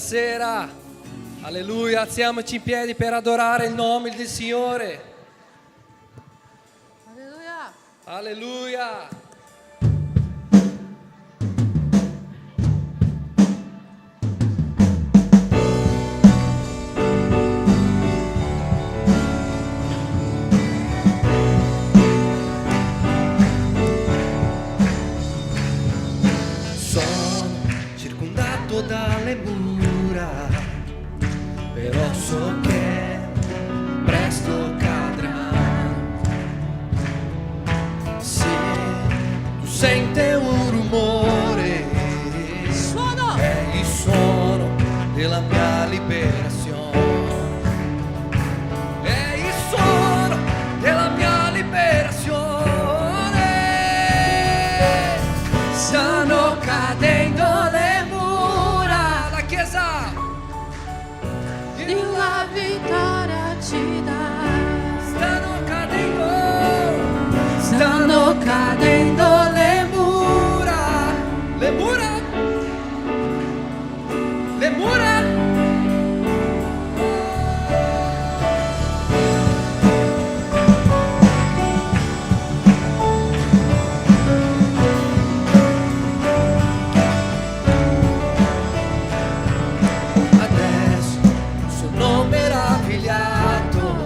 Buonasera, alleluia, alziamoci in piedi per adorare il nome del Signore. Alleluia. Alleluia. Sono circondato dalle mura, però so che presto cadrà. Se tu senti un rumore, Suono. è il suono della mia liberazione. È il suono della mia liberazione. Stanno cadendo le mura. La Chiesa La vittoria ci dà. stanno cadendo le mura. Le mura. Le mura. Adesso sono meravigliato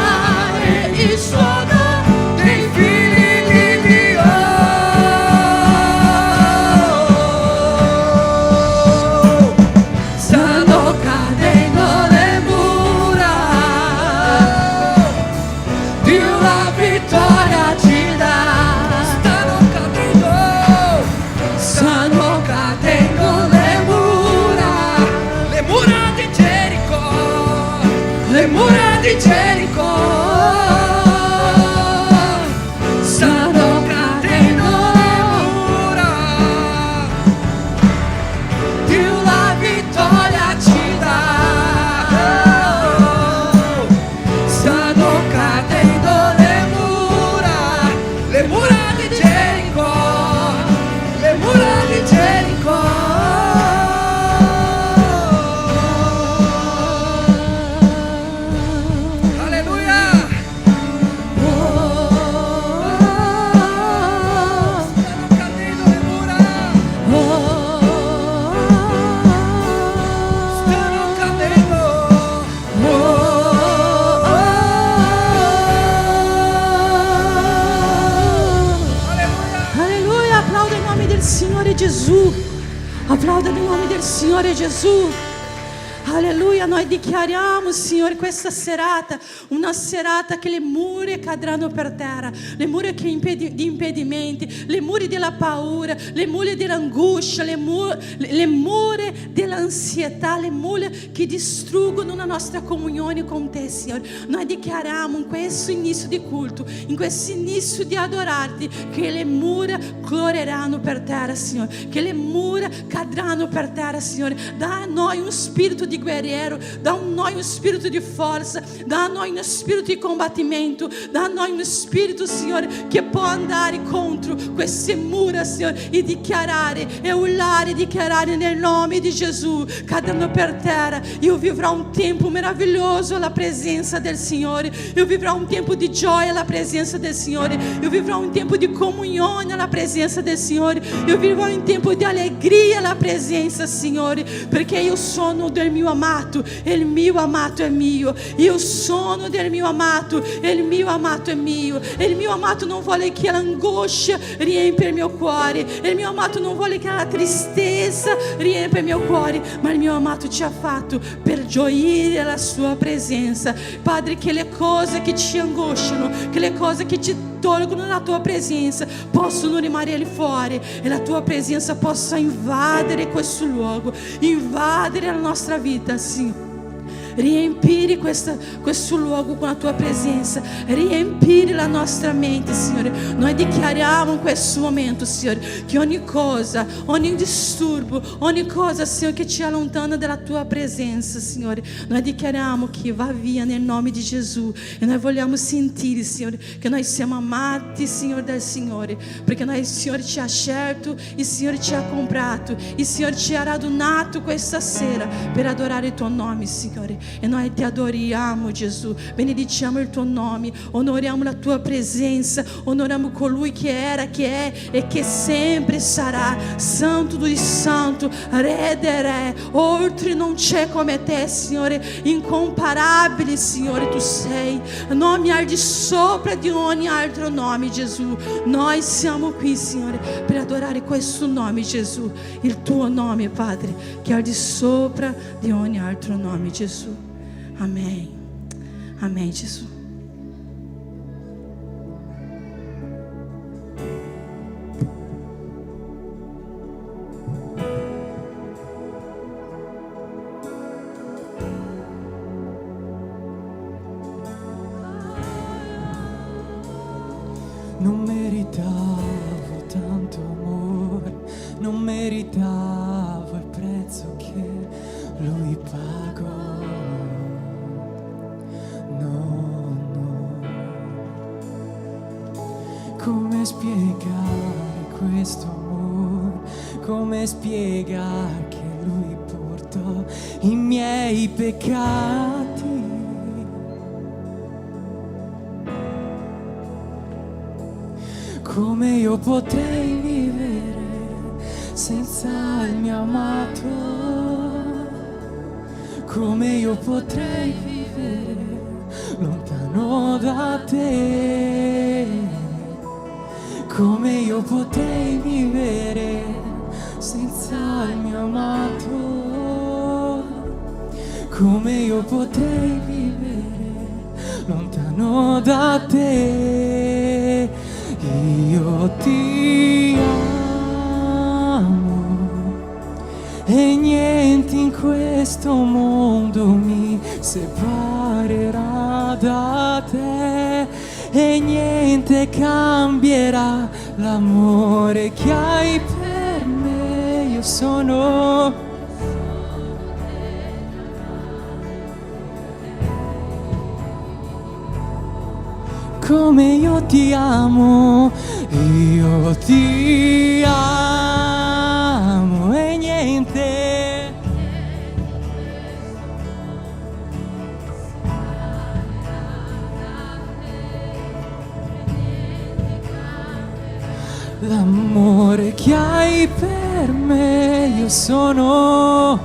adorare il suono dei figli di Dio. Stanno cadendo le mura, Dio la vittoria ci dà. Stanno cadendo le mura di Gerico, le mura di Gerico. Stanno cadendo le mura, Dio la vittoria ci dà. Stanno cadendo le mura di Gerico, le mura di Gerico. Alleluia. Stanno cadendo le mura. Stanno cadendo. Alleluia, applauda il nome del Signore Gesù. Applauda il nome del Signore Gesù. Alleluia, noi dichiariamo, Signore, questa serata, una serata che le mura cadranno per terra, le mura di impedimenti, le mura della paura, le mura dell'angoscia, le mura dell'ansietà, le mura che distruggono la nostra comunione con te, Signore. Noi dichiariamo in questo inizio di culto, in questo inizio di adorarti, che le mura croleranno per terra, Signore, che le mura cadranno per terra, Signore. Dà a noi un spirito di guerriero, dá a noi un spirito di forza, dá a noi uno spirito di combattimento, dá a noi uno spirito, Signore, che può andare contro queste mura, Signore, e dichiarare, e urlare, e dichiarare nel nome di Gesù, cadendo per terra. Io vivrò un tempo meraviglioso alla presenza del Signore, io vivrò un tempo di gioia alla presenza del Signore, io vivrò un tempo di comunione alla presenza del Signore, io vivrò un tempo di allegria alla presenza, Signore, perché io sono del mio amato, e il mio amato è mio. Io sono del mio amato, e il mio amato è mio. E il mio amato non vuole che l'angoscia riempia il mio cuore, e il mio amato non vuole che la tristezza riempia il mio cuore, ma il mio amato ci ha fatto per gioire alla sua presenza. Padre, che le cose che ci angosciano, che le cose che ci tolgono la tua presenza possono rimanere fuori, e la tua presenza possa invadere questo luogo, invadere la nostra vita, Signore. Riempire questo luogo con la tua presenza, riempire la nostra mente, Signore. Noi dichiariamo in questo momento, Signore, che ogni cosa, ogni disturbo, ogni cosa, Signore, che ci allontana dalla tua presenza, Signore, noi dichiariamo che va via nel nome di Gesù. E noi vogliamo sentire, Signore, che noi siamo amati, Signore, dal Signore, perché noi, il Signore ci ha scelto, il Signore ci ha comprato, il Signore ci ha radunato questa sera per adorare il tuo nome, Signore. E noi ti adoriamo, Gesù, benediciamo il tuo nome, onoriamo la tua presenza, onoriamo colui che era, che è e che sempre sarà, santo dos santo, re de re. Oltre non c'è come te, Signore, incomparabile, Signore, tu sei, nome al di sopra di ogni altro nome, Gesù. Noi siamo qui, Signore, per adorare questo nome, Gesù, il tuo nome, Padre, che è al di sopra di ogni altro nome, Gesù. Amém. Amém, Jesus. Non meritavo tanto amore, non meritavo il prezzo che Lui pagò. Come spiegare questo amore? Come spiegare che Lui portò i miei peccati? Come io potrei vivere senza il mio amato? Come io potrei vivere lontano lontano da te. Come io potrei vivere senza il mio amato? Come io potrei vivere lontano da te? Io ti amo e niente in questo mondo mi separerà da te, e niente cambierà l'amore che hai per me. Io sono come io ti amo e niente l'amore che hai per me. Io sono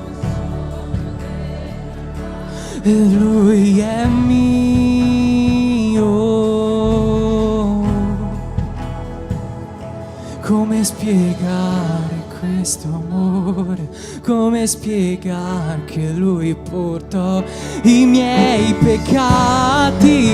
e lui è mio. Come spiegare questo amore? Come spiegare che lui portò i miei peccati?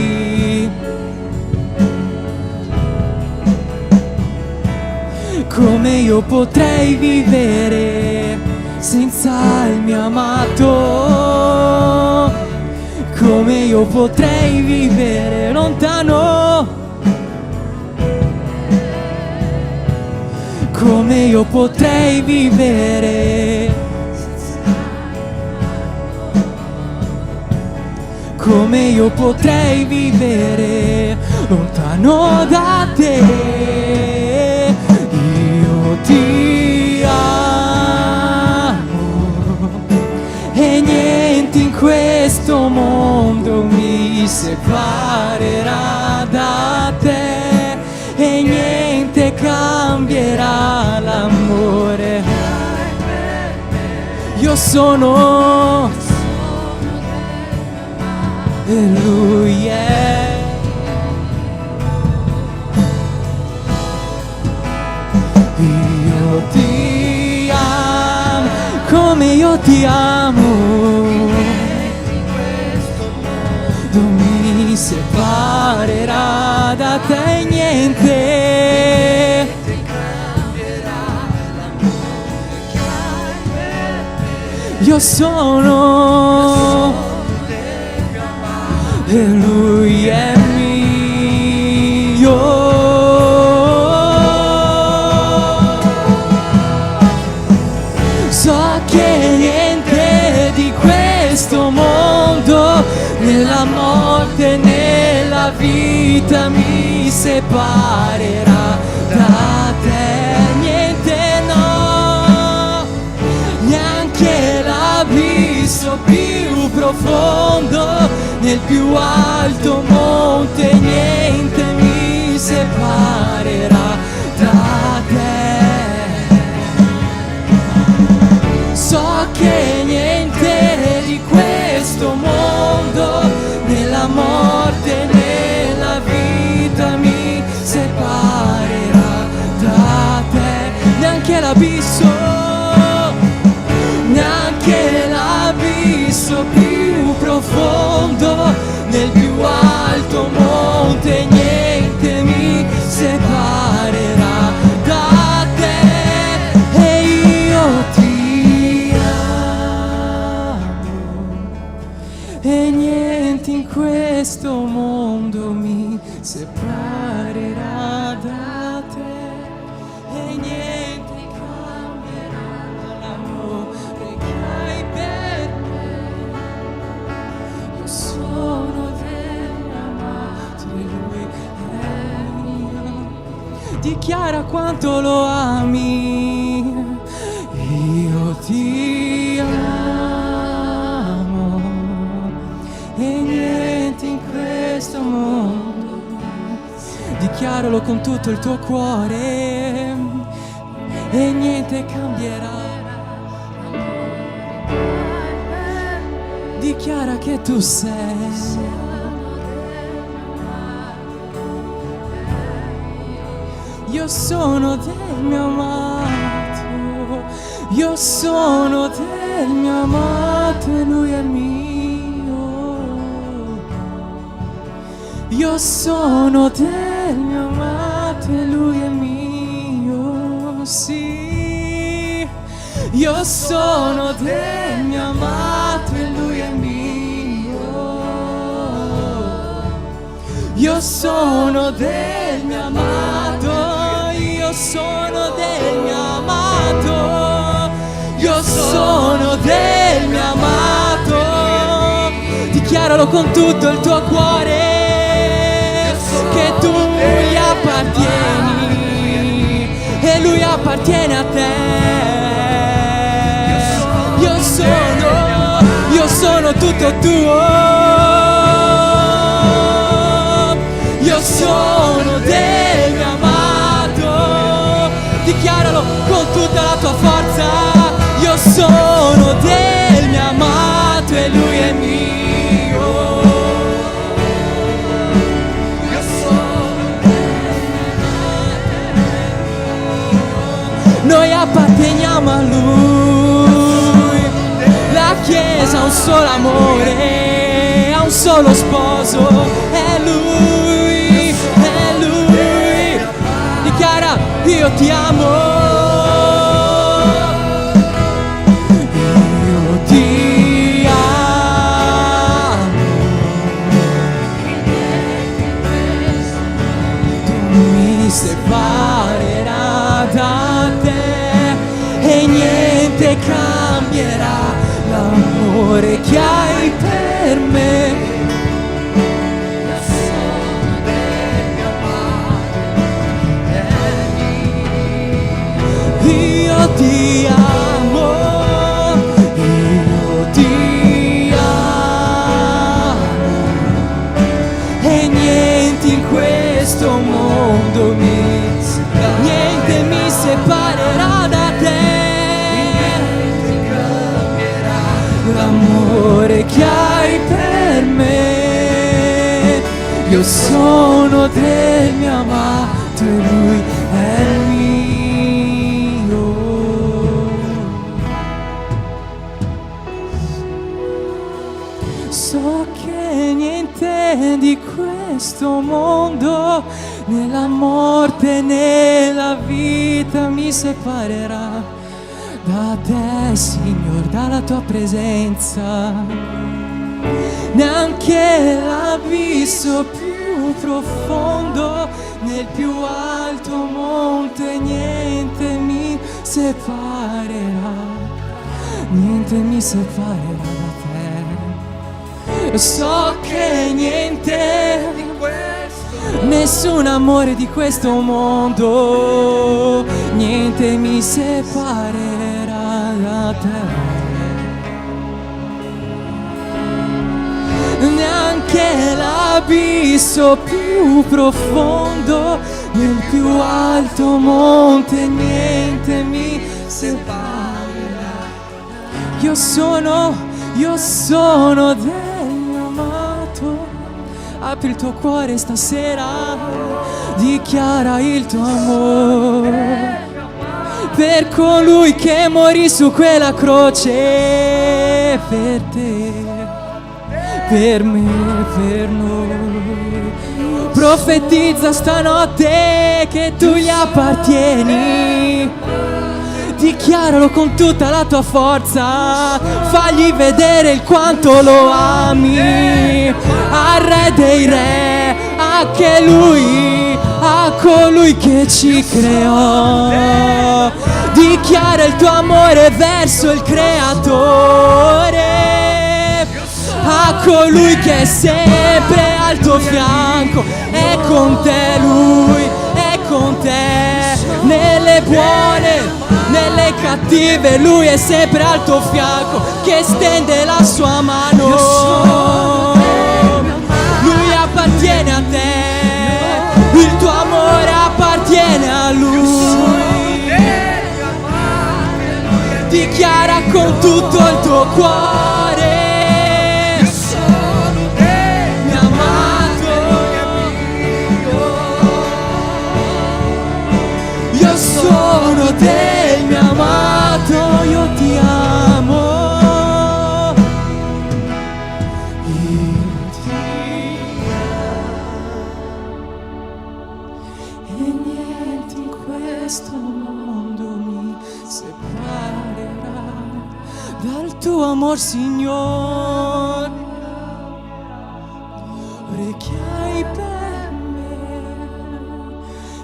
Come io potrei vivere senza il mio amato? Come io potrei vivere lontano? Come io potrei vivere? Come io potrei vivere lontano da te? Io ti amo e niente in questo mondo mi separerà da te, e niente cambierà l'amore. Io sono e lui è. Io ti amo come io ti amo. Non mi separerà da te niente. Io sono e lui è mio. So che niente di questo mondo, nella morte, nella vita, mi separerà da te. Niente, no, neanche l'abisso più profondo, nel più alto monte, niente mi separerà da te. So che niente di questo mondo, nella morte, nella vita, mi separerà da te. Neanche l'abisso, neanche l'abisso più profondo, nel più alto monte, niente mi separerà da te. E io ti amo e niente in questo mondo mi separerà da te, e niente cambierà l'amore che hai per me. Io sono dell'amato e lui è mio. Dichiara quanto lo ami. Io ti amo e niente in questo mondo. Dichiaralo con tutto il tuo cuore e niente cambierà. Dichiara che tu sei io sono del mio amato, io sono del mio amato e lui è mio. Io sono del mio amato e lui è mio, sì. Io sono del mio amato e lui è mio. Io sono del mio amato, io sono del mio amato, io sono del mio amato. Dichiaralo con tutto il tuo cuore che tu gli appartieni e lui appartiene a te. Io sono tutto tuo. Io sono del mio amato. Dichiaralo con tutta la tua forza. Io sono del mio amato e lui è mio. Io sono del mio amato. Noi apparteniamo a lui. La Chiesa ha un solo amore, ha un solo sposo, è lui, è lui. Dichiara, io ti amo, io ti amo. Tu mi separerà da te e niente cambierà l'amore che hai per me. Io sono del mio amato, io ti amo, io ti amo e niente in questo mondo niente mi separerà da te. L'amore che hai per me. Io sono del mio amato e lui è mio. So che niente di questo mondo, né la morte né la vita mi separerà da te, Signore, dalla tua presenza. Neanche l'abisso più profondo, nel più alto monte, niente mi separerà, niente mi separerà da te. So che niente di questo, nessun amore di questo mondo, niente mi separerà da te. Neanche l'abisso più profondo, nel più alto monte, niente mi separerà. Io sono del mio amato. Apri il tuo cuore stasera, dichiara il tuo amore per colui che morì su quella croce per te, per me, per noi. Profetizza stanotte che tu gli appartieni. Dichiaralo con tutta la tua forza, fagli vedere il quanto lo ami. Al Re dei Re, anche Lui, a colui che ci creò. Dichiara il tuo amore verso il Creatore, a colui che è sempre al tuo fianco. È con te Lui, è con te, nelle buone, nelle cattive, Lui è sempre al tuo fianco, che stende la sua mano. Lui appartiene a te, il tuo amore appartiene a Lui. Dichiara con tutto il tuo cuore: io sono del mio amato. questo mondo mi separerà dal tuo amor, Signore, che hai per me.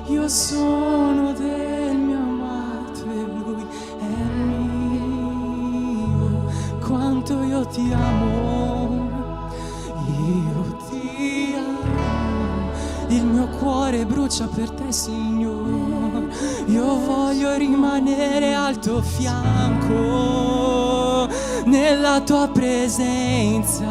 Io sono del mio amato e lui è mio. Quanto io ti amo, io ti amo. Il mio cuore brucia per te, Signore. Io voglio rimanere al tuo fianco, nella tua presenza.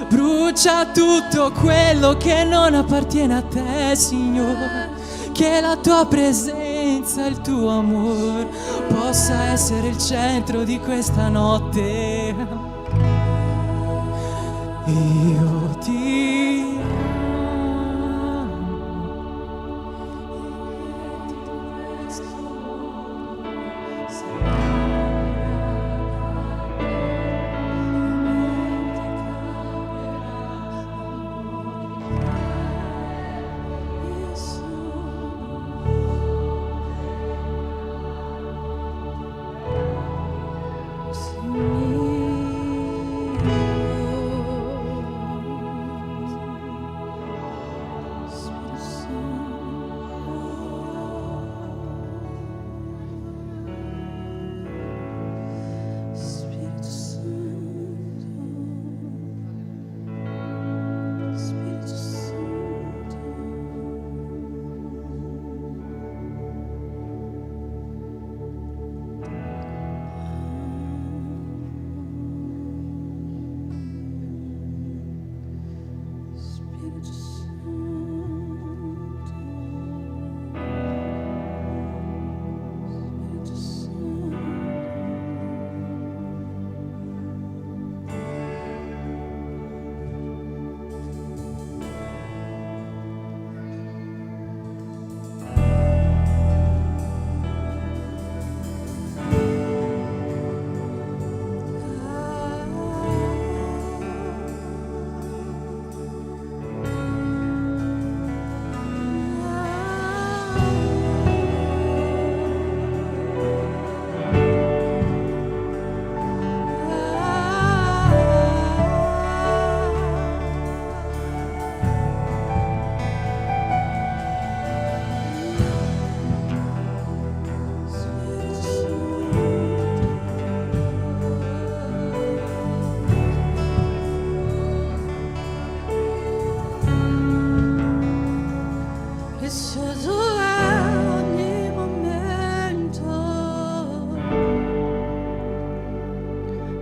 Brucia tutto quello che non appartiene a te, Signore. Che la tua presenza, il tuo amore possa essere il centro di questa notte. Io ti amo.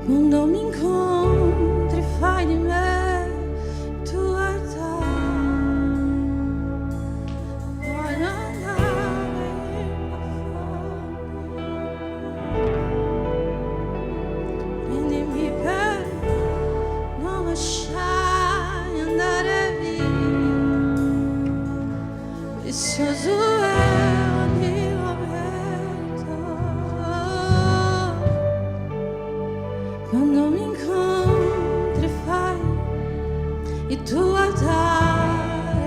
Quando mi incontri fai di me tua età. Voglio andare in profondi. Prendimi per non lasciarmi andare via. Prezioso è ogni momento. Quando mi incontri fai il tuo altare,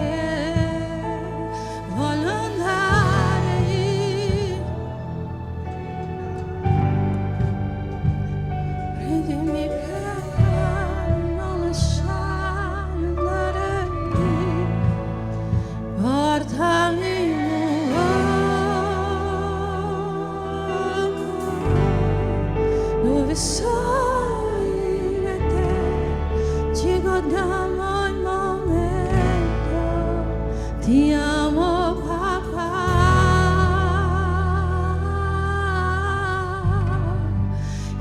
voglio andare lì. Prendimi per non lasciarmi andare lì. Portami in un luogo dove soli e te ci godiamo il momento. Ti amo papà,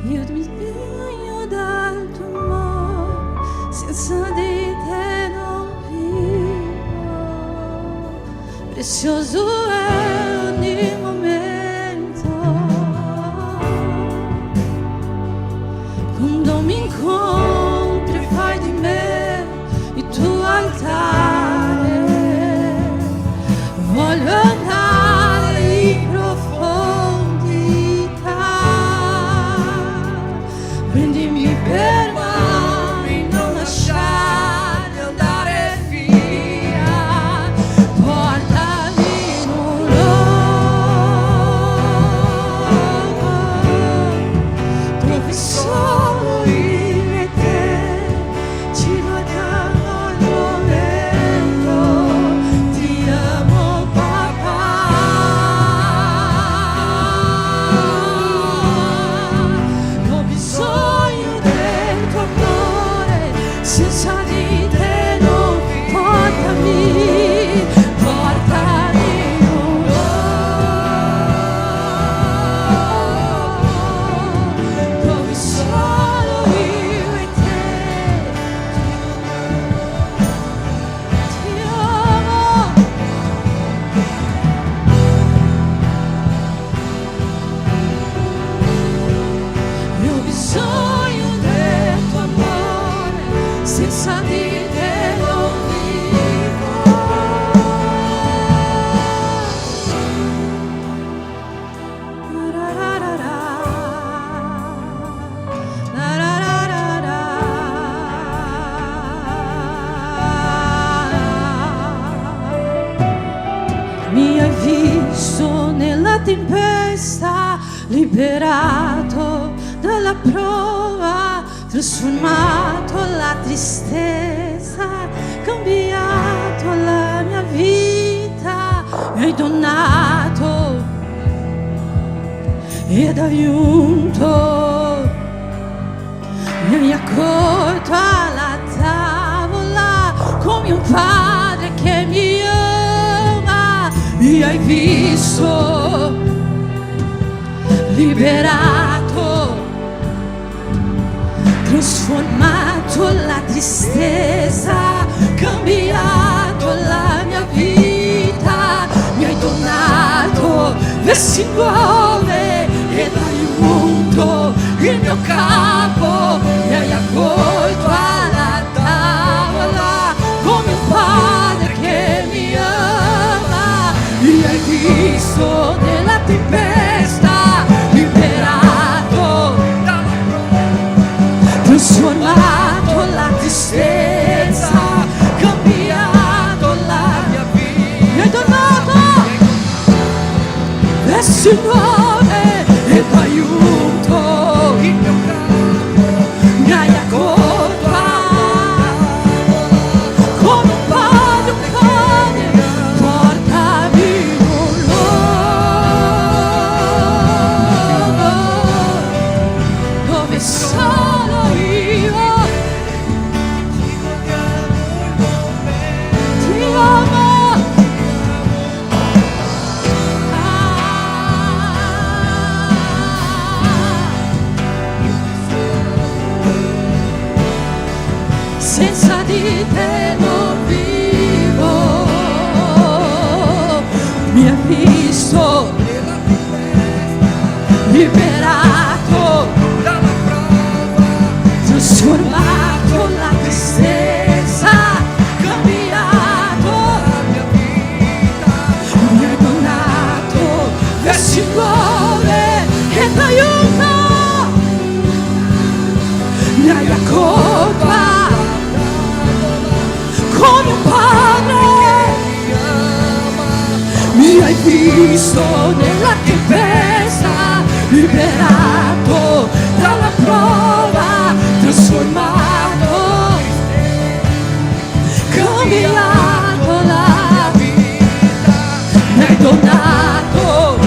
io mi impegno dal tuo amore, senza di te non vivo. Prezioso è ogni momento. Quando mi incontri fai di me il tuo altare, voglio andare in profondità. Prendimi per mano e non lasciarmi andare via. Portami in un nella tempesta, liberato dalla prova, trasformato la tristezza, cambiato la mia vita, mi hai donato ed aggiunto, mi hai accolto alla tavola come un padre che mi ama, mi hai visto, liberato, trasformato la tristezza, cambiato la mia vita, mi hai donato vesti nuove ed hai unto il mio capo, mi hai accolto alla tavola come un padre che mi ama, mi hai visto nella tempesta, liberato, trasformato la tristezza, cambiato la mia vita, mi hai donato vesti nuove ed aiuto il mio capo, mi hai accolto come un padre, portami con loro dove sono io, ti amo. Senza di te non vivo, mi hai visto, liberato, trasformato la tristezza, cambiato la mia vita, mi hai donato vesti nuove che ti aiuto, mi hai accolto come un padre, mi hai visto nella tempesta, liberato dalla prova, trasformato, cambiato la vita, mi hai donato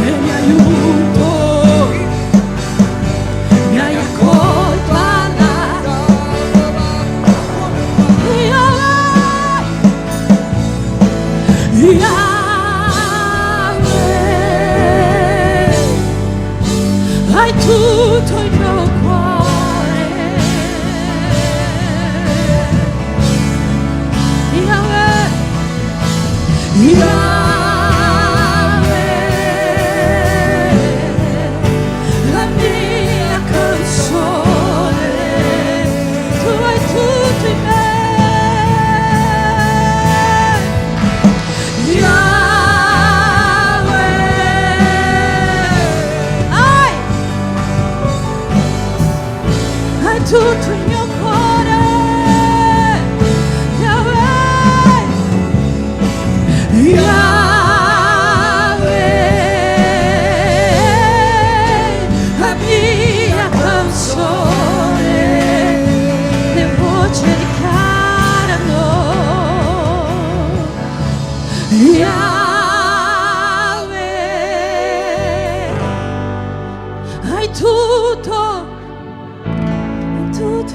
e mi aiuto, mi hai accolto alla Yahweh, hai tutto il mio cuore, Yahweh, Yahweh, la mia canzone, tu hai tutto in me. Tutto il mio cuore, Yahweh, Yahweh, la mia canzone, le voci dichiarano, Yahweh, hai tutto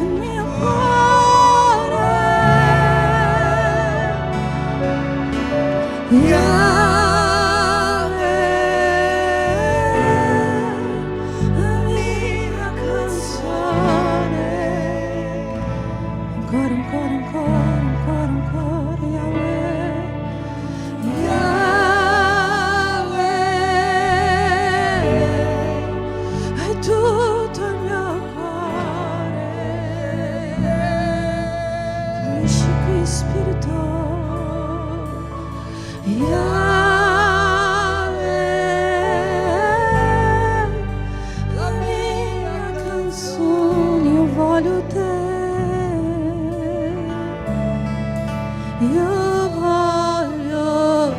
il mio cuore, Yahweh, la mia canzone, ancora, ancora, ancora, ancora, ancora, Yahweh, Yahweh, hai tutto il mio cuore. Fluisci qui, Spirito, Yahweh, la mia canzone, io voglio te, io voglio te.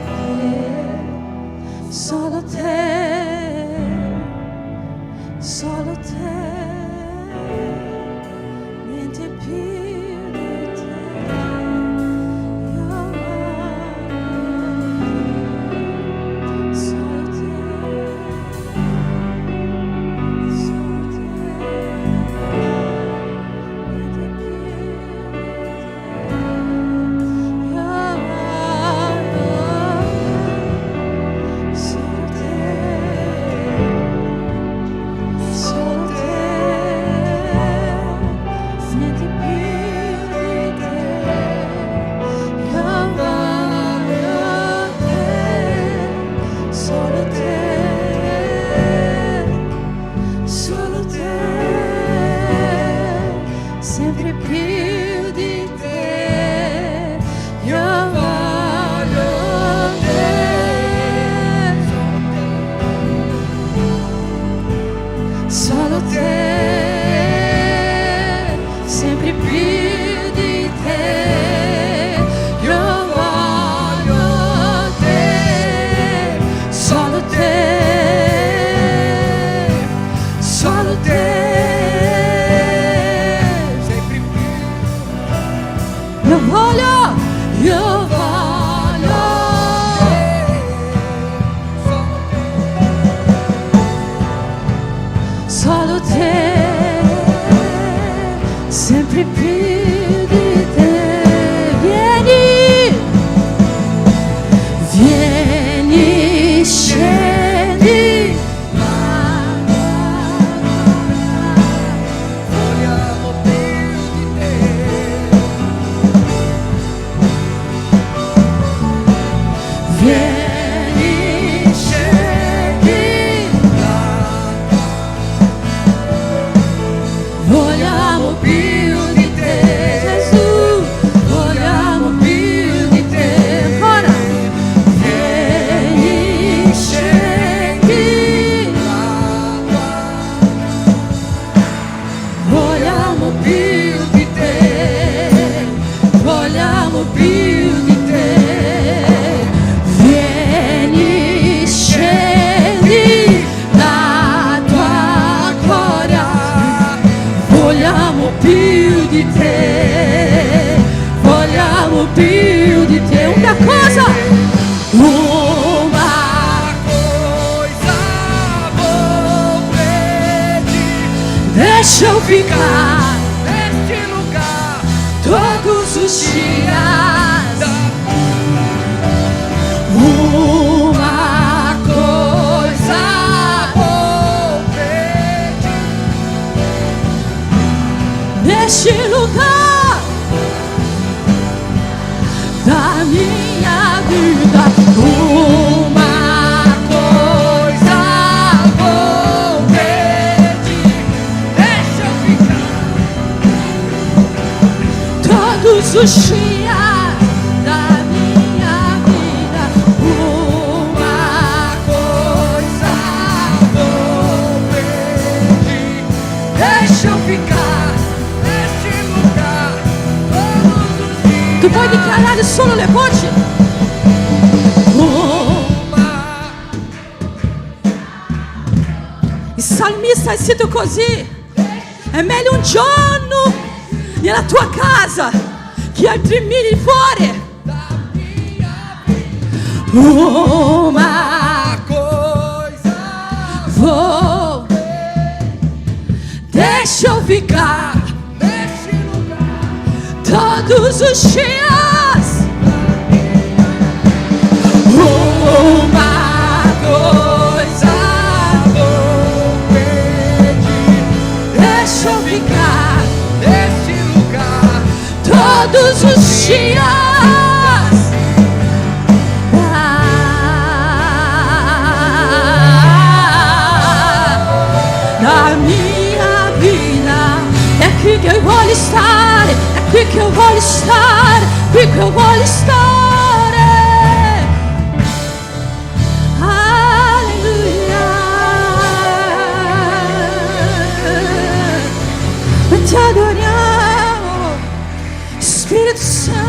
Solo te, sempre più di te. Vieni, vieni, scendi. Vogliamo più di te. Vieni, scendi. Vogliamo più di te, Gesù, vogliamo più di te. Ancora. Vieni, scendi. Vogliamo più di te, vogliamo più di te. Vieni, scendi la tua gloria. Vogliamo più di te, vogliamo più di te. Una cosa deixa eu ficar Neste lugar, todos os dias. Uma coisa vou pedir. neste lugar da minha vida. Uma coisa vou pedir. Deixa eu ficar. Todos os dias da minha vida. Uma coisa Vou pedir. Deixa eu ficar neste lugar todos os dias. tu puoi dichiarare solo le voci. Il salmista è scritto così: è meglio un giorno nella tua casa che altri mille fuori. Uma Coisa vou, deixa eu ficar neste lugar. todos os dias. Uma coisa Vou pedir. deixa eu ficar Neste lugar, todos os dias. Da minha vida é aqui que eu voglio stare, è qui che eu voglio stare, qui che eu voglio stare. Alleluia, ti adoriamo, Spirito Santo.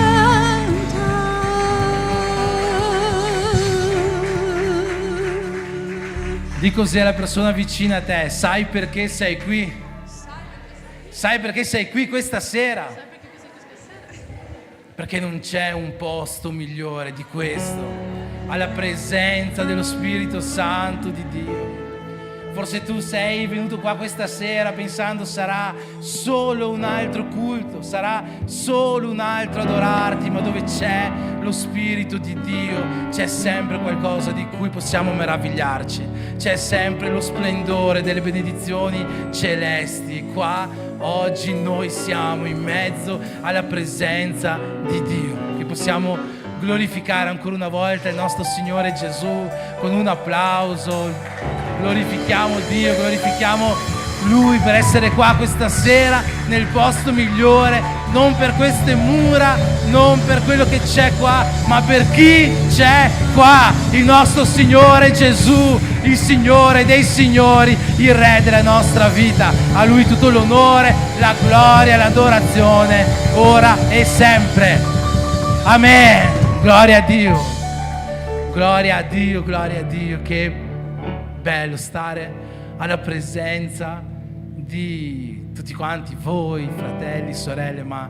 Di così alla persona vicina a te: sai perché sei qui? Sai perché sei qui questa sera? Perché non c'è un posto migliore di questo, alla presenza dello Spirito Santo di Dio. Forse tu sei venuto qua questa sera pensando sarà solo un altro culto, sarà solo un altro adorarti, ma dove c'è lo Spirito di Dio c'è sempre qualcosa di cui possiamo meravigliarci, c'è sempre lo splendore delle benedizioni celesti. Qua oggi noi siamo in mezzo alla presenza di Dio, che possiamo glorificare ancora una volta il nostro Signore Gesù con un applauso. Glorifichiamo Dio, glorifichiamo Lui per essere qua questa sera nel posto migliore, non per queste mura, non per quello che c'è qua, ma per chi c'è qua, il nostro Signore Gesù, il Signore dei Signori, il Re della nostra vita. A Lui tutto l'onore, la gloria, l'adorazione, ora e sempre. Amen. Gloria a Dio. Gloria a Dio, gloria a Dio. Che bello stare alla presenza di tutti quanti voi, fratelli, sorelle, ma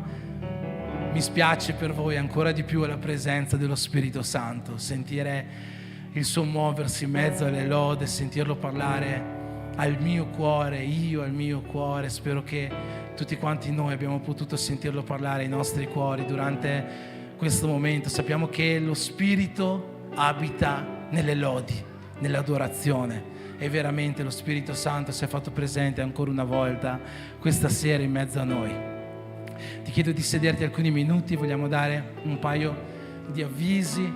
mi spiace per voi ancora di più la presenza dello Spirito Santo, sentire il suo muoversi in mezzo alle lode, sentirlo parlare al mio cuore, io al mio cuore. Spero che tutti quanti noi abbiamo potuto sentirlo parlare ai nostri cuori durante questo momento. Sappiamo che lo Spirito abita nelle lodi, nell'adorazione, e veramente lo Spirito Santo si è fatto presente ancora una volta questa sera in mezzo a noi. Ti chiedo di sederti alcuni minuti, vogliamo dare un paio di avvisi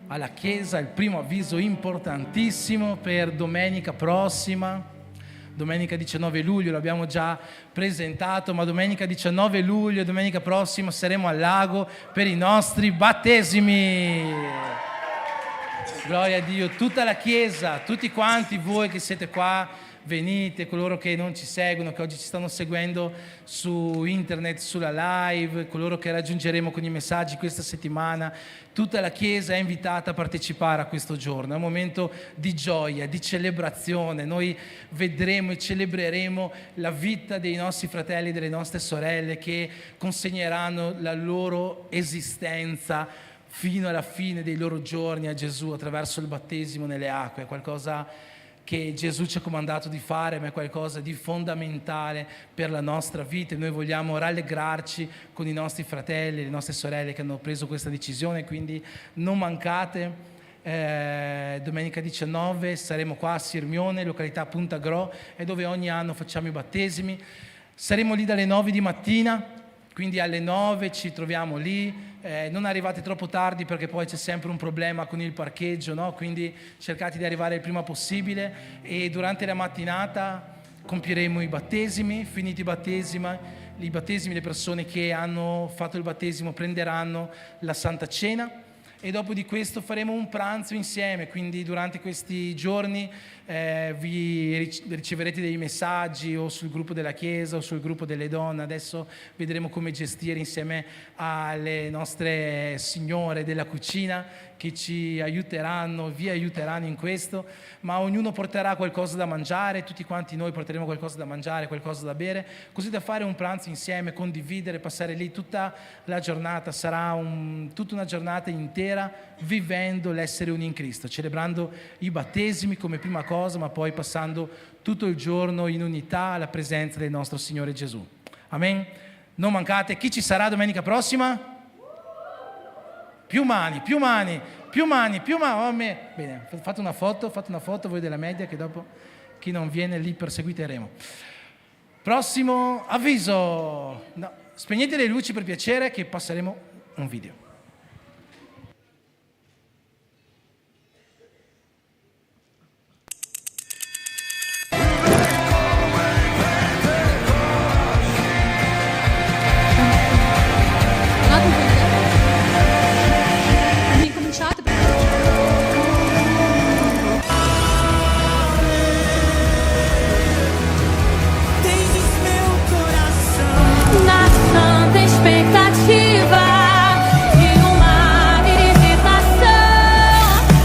alla Chiesa. Il primo avviso importantissimo per domenica prossima, domenica 19 luglio, l'abbiamo già presentato, ma domenica 19 luglio, domenica prossima, saremo al lago per i nostri battesimi. Gloria a Dio, tutta la Chiesa, tutti quanti voi che siete qua, venite, coloro che non ci seguono, che oggi ci stanno seguendo su internet, sulla live, coloro che raggiungeremo con i messaggi questa settimana, tutta la Chiesa è invitata a partecipare a questo giorno. È un momento di gioia, di celebrazione. Noi vedremo e celebreremo la vita dei nostri fratelli e delle nostre sorelle che consegneranno la loro esistenza fino alla fine dei loro giorni a Gesù attraverso il battesimo nelle acque. È qualcosa che Gesù ci ha comandato di fare, ma è qualcosa di fondamentale per la nostra vita, e noi vogliamo rallegrarci con i nostri fratelli e le nostre sorelle che hanno preso questa decisione. Quindi non mancate, domenica 19 saremo qua a Sirmione, località Punta Gro, è dove ogni anno facciamo i battesimi. Saremo lì dalle 9 di mattina, quindi alle 9 ci troviamo lì. Non arrivate troppo tardi, perché poi c'è sempre un problema con il parcheggio, no? Quindi cercate di arrivare il prima possibile, e durante la mattinata compieremo i battesimi. Finiti i battesimi, le persone che hanno fatto il battesimo prenderanno la Santa Cena, e dopo di questo faremo un pranzo insieme. Quindi durante questi giorni vi riceverete dei messaggi o sul gruppo della Chiesa o sul gruppo delle donne. Adesso vedremo come gestire insieme alle nostre signore della cucina, che ci aiuteranno, vi aiuteranno in questo, ma ognuno porterà qualcosa da mangiare, tutti quanti noi porteremo qualcosa da mangiare, qualcosa da bere, così da fare un pranzo insieme, condividere, passare lì tutta la giornata. Sarà tutta una giornata intera vivendo l'essere uni in Cristo, celebrando i battesimi come prima cosa, ma poi passando tutto il giorno in unità alla presenza del nostro Signore Gesù. Amen. Non mancate. Chi ci sarà domenica prossima? Più mani. Oh, bene, fate una foto voi della media, che dopo chi non viene lì perseguiteremo. Prossimo avviso. No, spegnete le luci per piacere, che passeremo un video.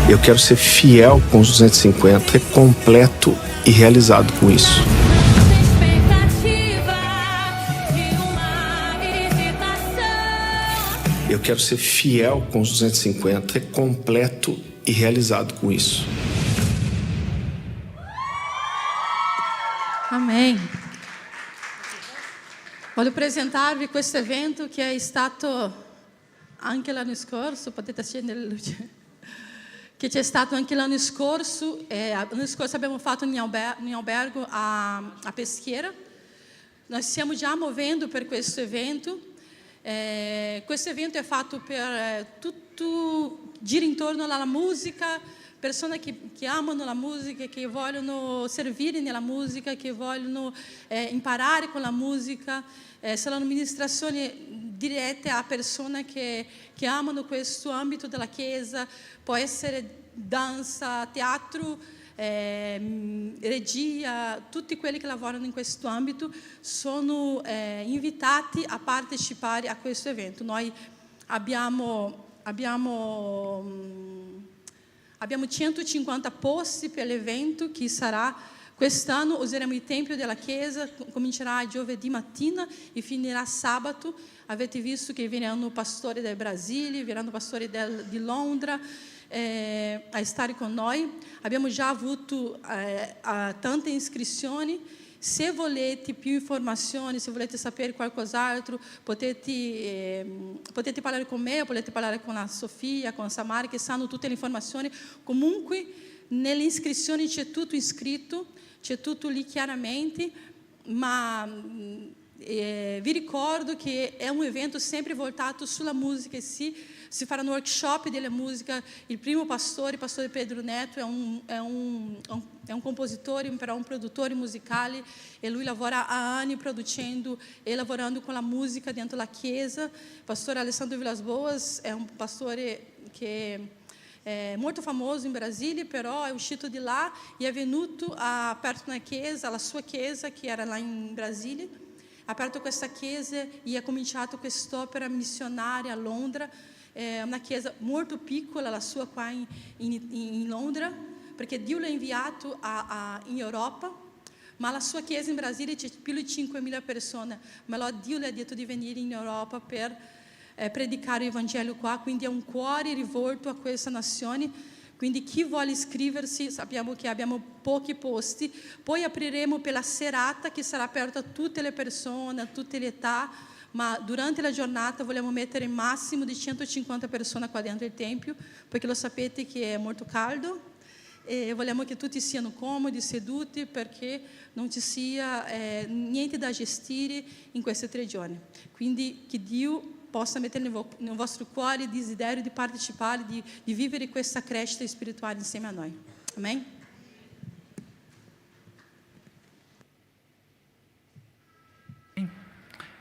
Eu quero ser fiel com os 250, completo e realizado com isso. Eu quero ser fiel com os 250, completo e realizado com isso. Amém. Voglio presentarvi questo evento che è stato anche l'anno scorso. Potete accendere le luci? Che c'è stato anche l'anno scorso. L'anno scorso abbiamo fatto in albergo a Peschiera. Noi stiamo già muovendo per questo evento. Questo evento è fatto per tutto, gira intorno alla musica, persone che amano la musica, che vogliono servire nella musica, che vogliono imparare con la musica. Saranno amministrazioni dirette a persone che amano questo ambito della Chiesa. Può essere danza, teatro, regia, tutti quelli che lavorano in questo ambito sono invitati a partecipare a questo evento. Noi abbiamo 150 posti per l'evento, che sarà Quest'anno useremo il Tempio della Chiesa, comincerà giovedì mattina e finirà sabato. Avete visto che verranno pastori del Brasile, verranno pastori di Londra a stare con noi. Abbiamo già avuto tante iscrizioni. Se volete più informazioni, se volete sapere qualcos'altro, potete parlare con me, potete parlare con la Sofia, con Samara, che sanno tutte le informazioni. Comunque, nelle iscrizioni c'è tutto iscritto, c'è tutto lì chiaramente, ma vi ricordo che è un evento sempre voltato sulla musica in sé. Si faranno workshop della musica. Il primo pastore, il pastore Pedro Neto, è un compositore, però un produttore musicale, e lui lavora há anni producendo e lavorando con la musica dentro la chiesa. Il pastore Alessandro Vilas Boas è un pastore che è molto famoso in Brasile, però è uscito di là e è venuto aperto una chiesa, la sua chiesa, che era là in Brasile. Ha aperto questa chiesa e ha cominciato quest'opera missionaria a Londra. È una chiesa molto piccola, la sua qua in Londra, perché Dio l'ha inviato in Europa, ma la sua chiesa in Brasile c'è più di 5.000 persone, ma Dio le ha detto di venire in Europa per predicare il Vangelo qua, quindi è un cuore rivolto a questa nazione. Quindi chi vuole iscriversi, sappiamo che abbiamo pochi posti, poi apriremo per la serata che sarà aperta a tutte le persone, a tutte le età, ma durante la giornata vogliamo mettere il massimo di 150 persone qua dentro il Tempio, perché lo sapete che è molto caldo e vogliamo che tutti siano comodi, seduti, perché non ci sia niente da gestire in questi 3 giorni. Quindi che Dio possa mettere nel vostro cuore il desiderio di partecipare, di vivere questa crescita spirituale insieme a noi. Amen?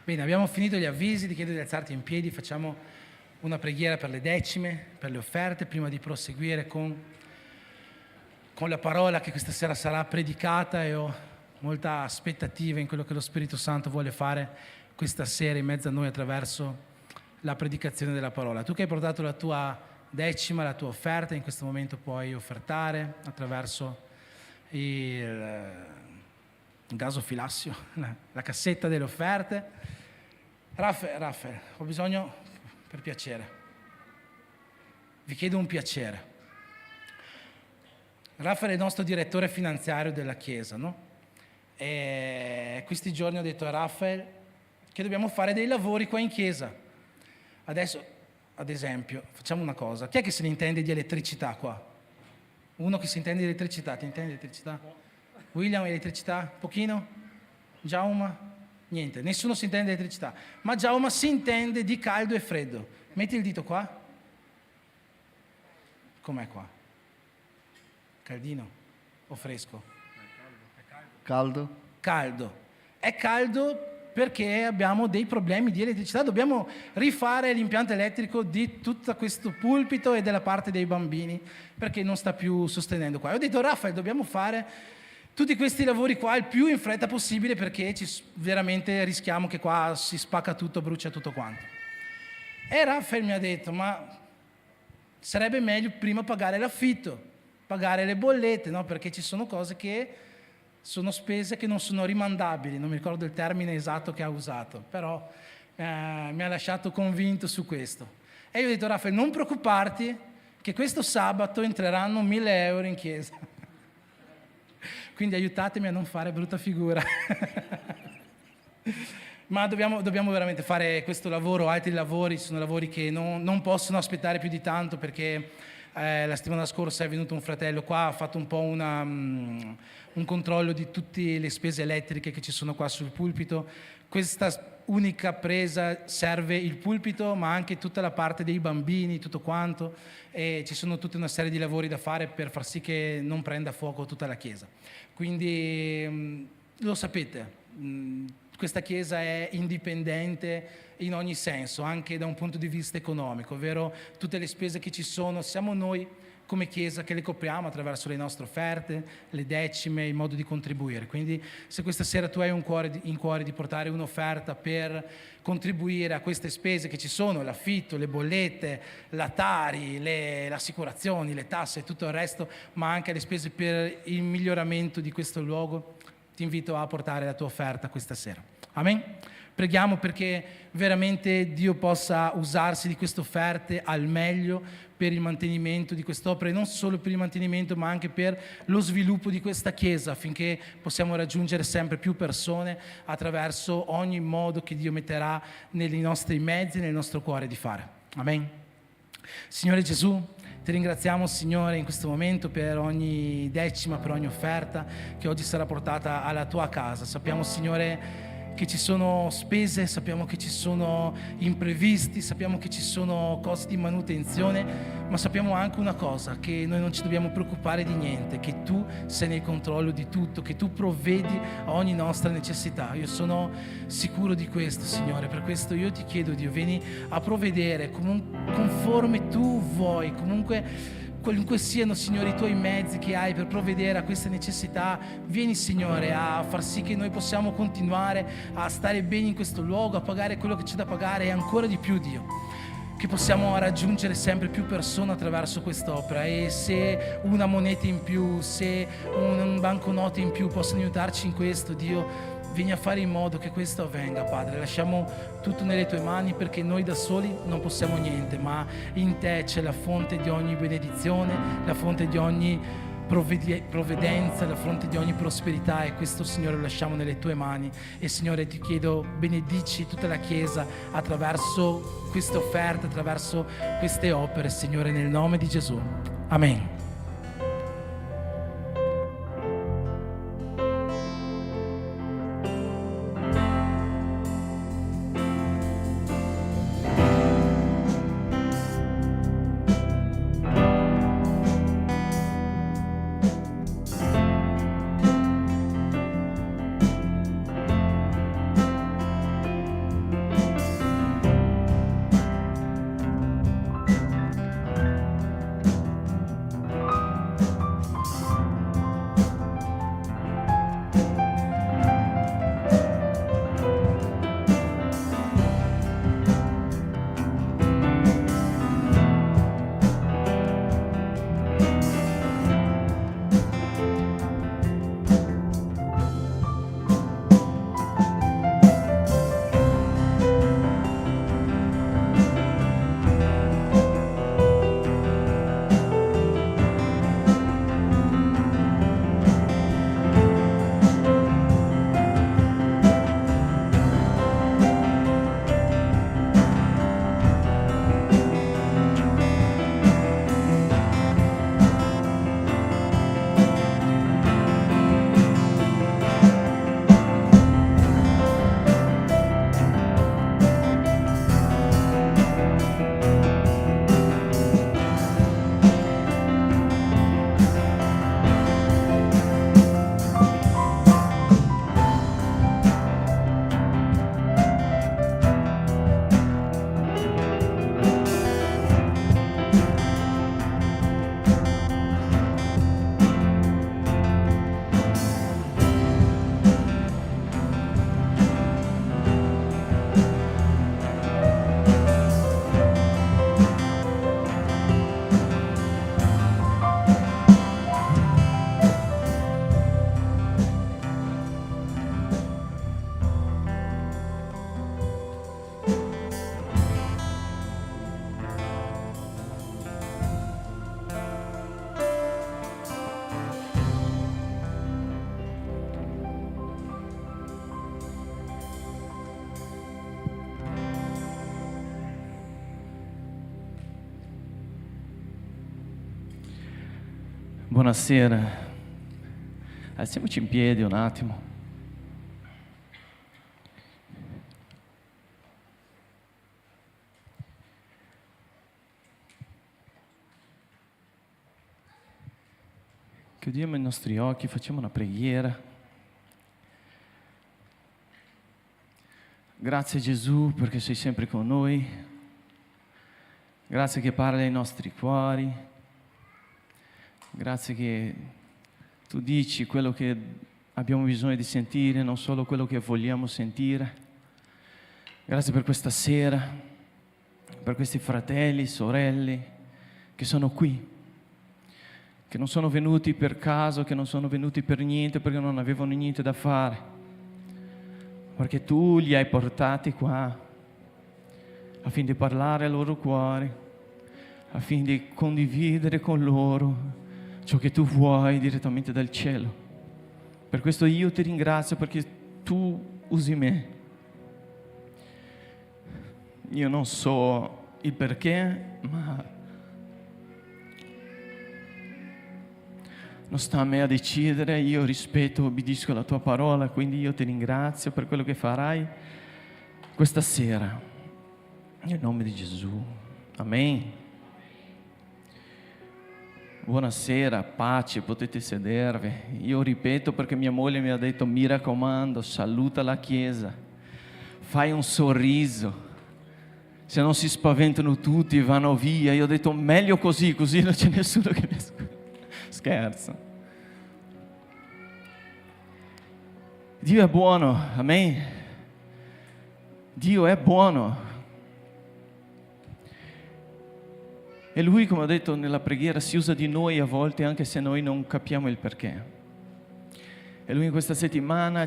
Bene, abbiamo finito gli avvisi, ti chiedo di alzarti in piedi, facciamo una preghiera per le decime, per le offerte, prima di proseguire con la parola che questa sera sarà predicata, e ho molta aspettativa in quello che lo Spirito Santo vuole fare questa sera in mezzo a noi attraverso la predicazione della parola. Tu che hai portato la tua decima, la tua offerta, in questo momento puoi offertare attraverso il gasofilassio, la cassetta delle offerte. Raffaele, ho bisogno, per piacere, vi chiedo un piacere. Raffaele è il nostro direttore finanziario della Chiesa, no? E questi giorni ho detto a Raffaele che dobbiamo fare dei lavori qua in Chiesa. Adesso, ad esempio, facciamo una cosa. Chi è che se ne intende di elettricità qua? Uno che si intende di elettricità, ti intendi di elettricità? William, elettricità? Pochino? Giauma? Niente, nessuno si intende di elettricità. Ma Giauma si intende di caldo e freddo. Metti il dito qua. Com'è qua? Caldino o fresco? Caldo. Caldo. È caldo perché abbiamo dei problemi di elettricità. Dobbiamo rifare l'impianto elettrico di tutto questo pulpito e della parte dei bambini, perché non sta più sostenendo qua. E ho detto, Raffaele, dobbiamo fare tutti questi lavori qua il più in fretta possibile, perché veramente rischiamo che qua si spacca tutto, brucia tutto quanto. E Raffaele mi ha detto, ma sarebbe meglio prima pagare l'affitto, pagare le bollette, no? Perché ci sono cose che sono spese che non sono rimandabili, non mi ricordo il termine esatto che ha usato, però mi ha lasciato convinto su questo. E io ho detto, Raffaele, non preoccuparti che questo sabato entreranno 1.000 euro in chiesa. Quindi aiutatemi a non fare brutta figura. Ma dobbiamo veramente fare questo lavoro, altri lavori, sono lavori che non possono aspettare più di tanto, perché la settimana scorsa è venuto un fratello qua, ha fatto un po' un controllo di tutte le spese elettriche che ci sono qua sul pulpito. Questa unica presa serve il pulpito, ma anche tutta la parte dei bambini, tutto quanto, e ci sono tutta una serie di lavori da fare per far sì che non prenda fuoco tutta la chiesa. Quindi lo sapete, questa chiesa è indipendente in ogni senso, anche da un punto di vista economico, ovvero tutte le spese che ci sono, siamo noi come Chiesa che le copriamo attraverso le nostre offerte, le decime, il modo di contribuire. Quindi se questa sera tu hai in cuore di portare un'offerta per contribuire a queste spese che ci sono, l'affitto, le bollette, la Tari, le assicurazioni, le tasse e tutto il resto, ma anche le spese per il miglioramento di questo luogo, ti invito a portare la tua offerta questa sera. Amen? Preghiamo perché veramente Dio possa usarsi di queste offerte al meglio per il mantenimento di quest'opera, e non solo per il mantenimento ma anche per lo sviluppo di questa Chiesa, affinché possiamo raggiungere sempre più persone attraverso ogni modo che Dio metterà nei nostri mezzi e nel nostro cuore di fare. Amen. Signore Gesù, ti ringraziamo, Signore, in questo momento per ogni decima, per ogni offerta che oggi sarà portata alla tua casa. Sappiamo, Signore, che ci sono spese, sappiamo che ci sono imprevisti, sappiamo che ci sono costi di manutenzione, ma sappiamo anche una cosa, che noi non ci dobbiamo preoccupare di niente, che tu sei nel controllo di tutto, che tu provvedi a ogni nostra necessità. Io sono sicuro di questo, Signore, per questo io ti chiedo, Dio, vieni a provvedere conforme tu vuoi, qualunque siano, Signore, i tuoi mezzi che hai per provvedere a queste necessità. Vieni, Signore, a far sì che noi possiamo continuare a stare bene in questo luogo, a pagare quello che c'è da pagare, e ancora di più, Dio, che possiamo raggiungere sempre più persone attraverso quest'opera. E se una moneta in più, se un banconote in più possono aiutarci in questo, Dio, vieni a fare in modo che questo avvenga, Padre. Lasciamo tutto nelle tue mani, perché noi da soli non possiamo niente, ma in te c'è la fonte di ogni benedizione, la fonte di ogni provvidenza, la fonte di ogni prosperità, e questo, Signore, lo lasciamo nelle tue mani. E Signore, ti chiedo, benedici tutta la Chiesa attraverso queste offerte, attraverso queste opere, Signore, nel nome di Gesù. Amen. Buonasera, alziamoci in piedi un attimo. Chiudiamo i nostri occhi, facciamo una preghiera. Grazie Gesù perché sei sempre con noi. Grazie che parli ai nostri cuori. Grazie che tu dici quello che abbiamo bisogno di sentire, non solo quello che vogliamo sentire. Grazie per questa sera, per questi fratelli, sorelle che sono qui, che non sono venuti per caso, che non sono venuti per niente, perché non avevano niente da fare, perché tu li hai portati qua affinché parlare al loro cuore, affinché condividere con loro ciò che tu vuoi direttamente dal cielo. Per questo io ti ringrazio, perché tu usi me. Io non so il perché, ma non sta a me a decidere. Io rispetto e obbedisco alla tua parola, quindi io ti ringrazio per quello che farai questa sera. Nel nome di Gesù. Amen. Buonasera, pace, potete sedervi. Io ripeto perché mia moglie mi ha detto: mi raccomando, saluta la Chiesa, fai un sorriso, se non si spaventano tutti e vanno via. Io ho detto meglio così, così non c'è nessuno che mi scherza. Dio è buono, amen. Dio è buono. E Lui, come ho detto nella preghiera, si usa di noi a volte anche se noi non capiamo il perché. E Lui in questa settimana,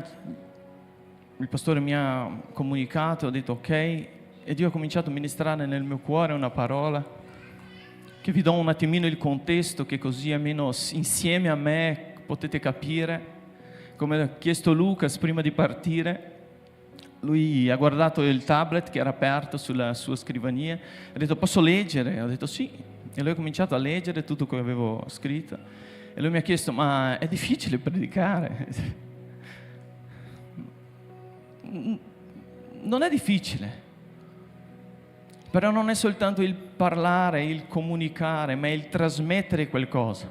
il pastore mi ha comunicato, ho detto ok, e Dio ha cominciato a ministrare nel mio cuore una parola che vi do un attimino il contesto, che così almeno insieme a me potete capire. Come ha chiesto Lucas prima di partire, lui ha guardato il tablet che era aperto sulla sua scrivania, ha detto posso leggere? Ho detto sì, e lui ha cominciato a leggere tutto quello che avevo scritto e lui mi ha chiesto ma è difficile predicare? Non è difficile, però non è soltanto il parlare, il comunicare, ma è il trasmettere qualcosa.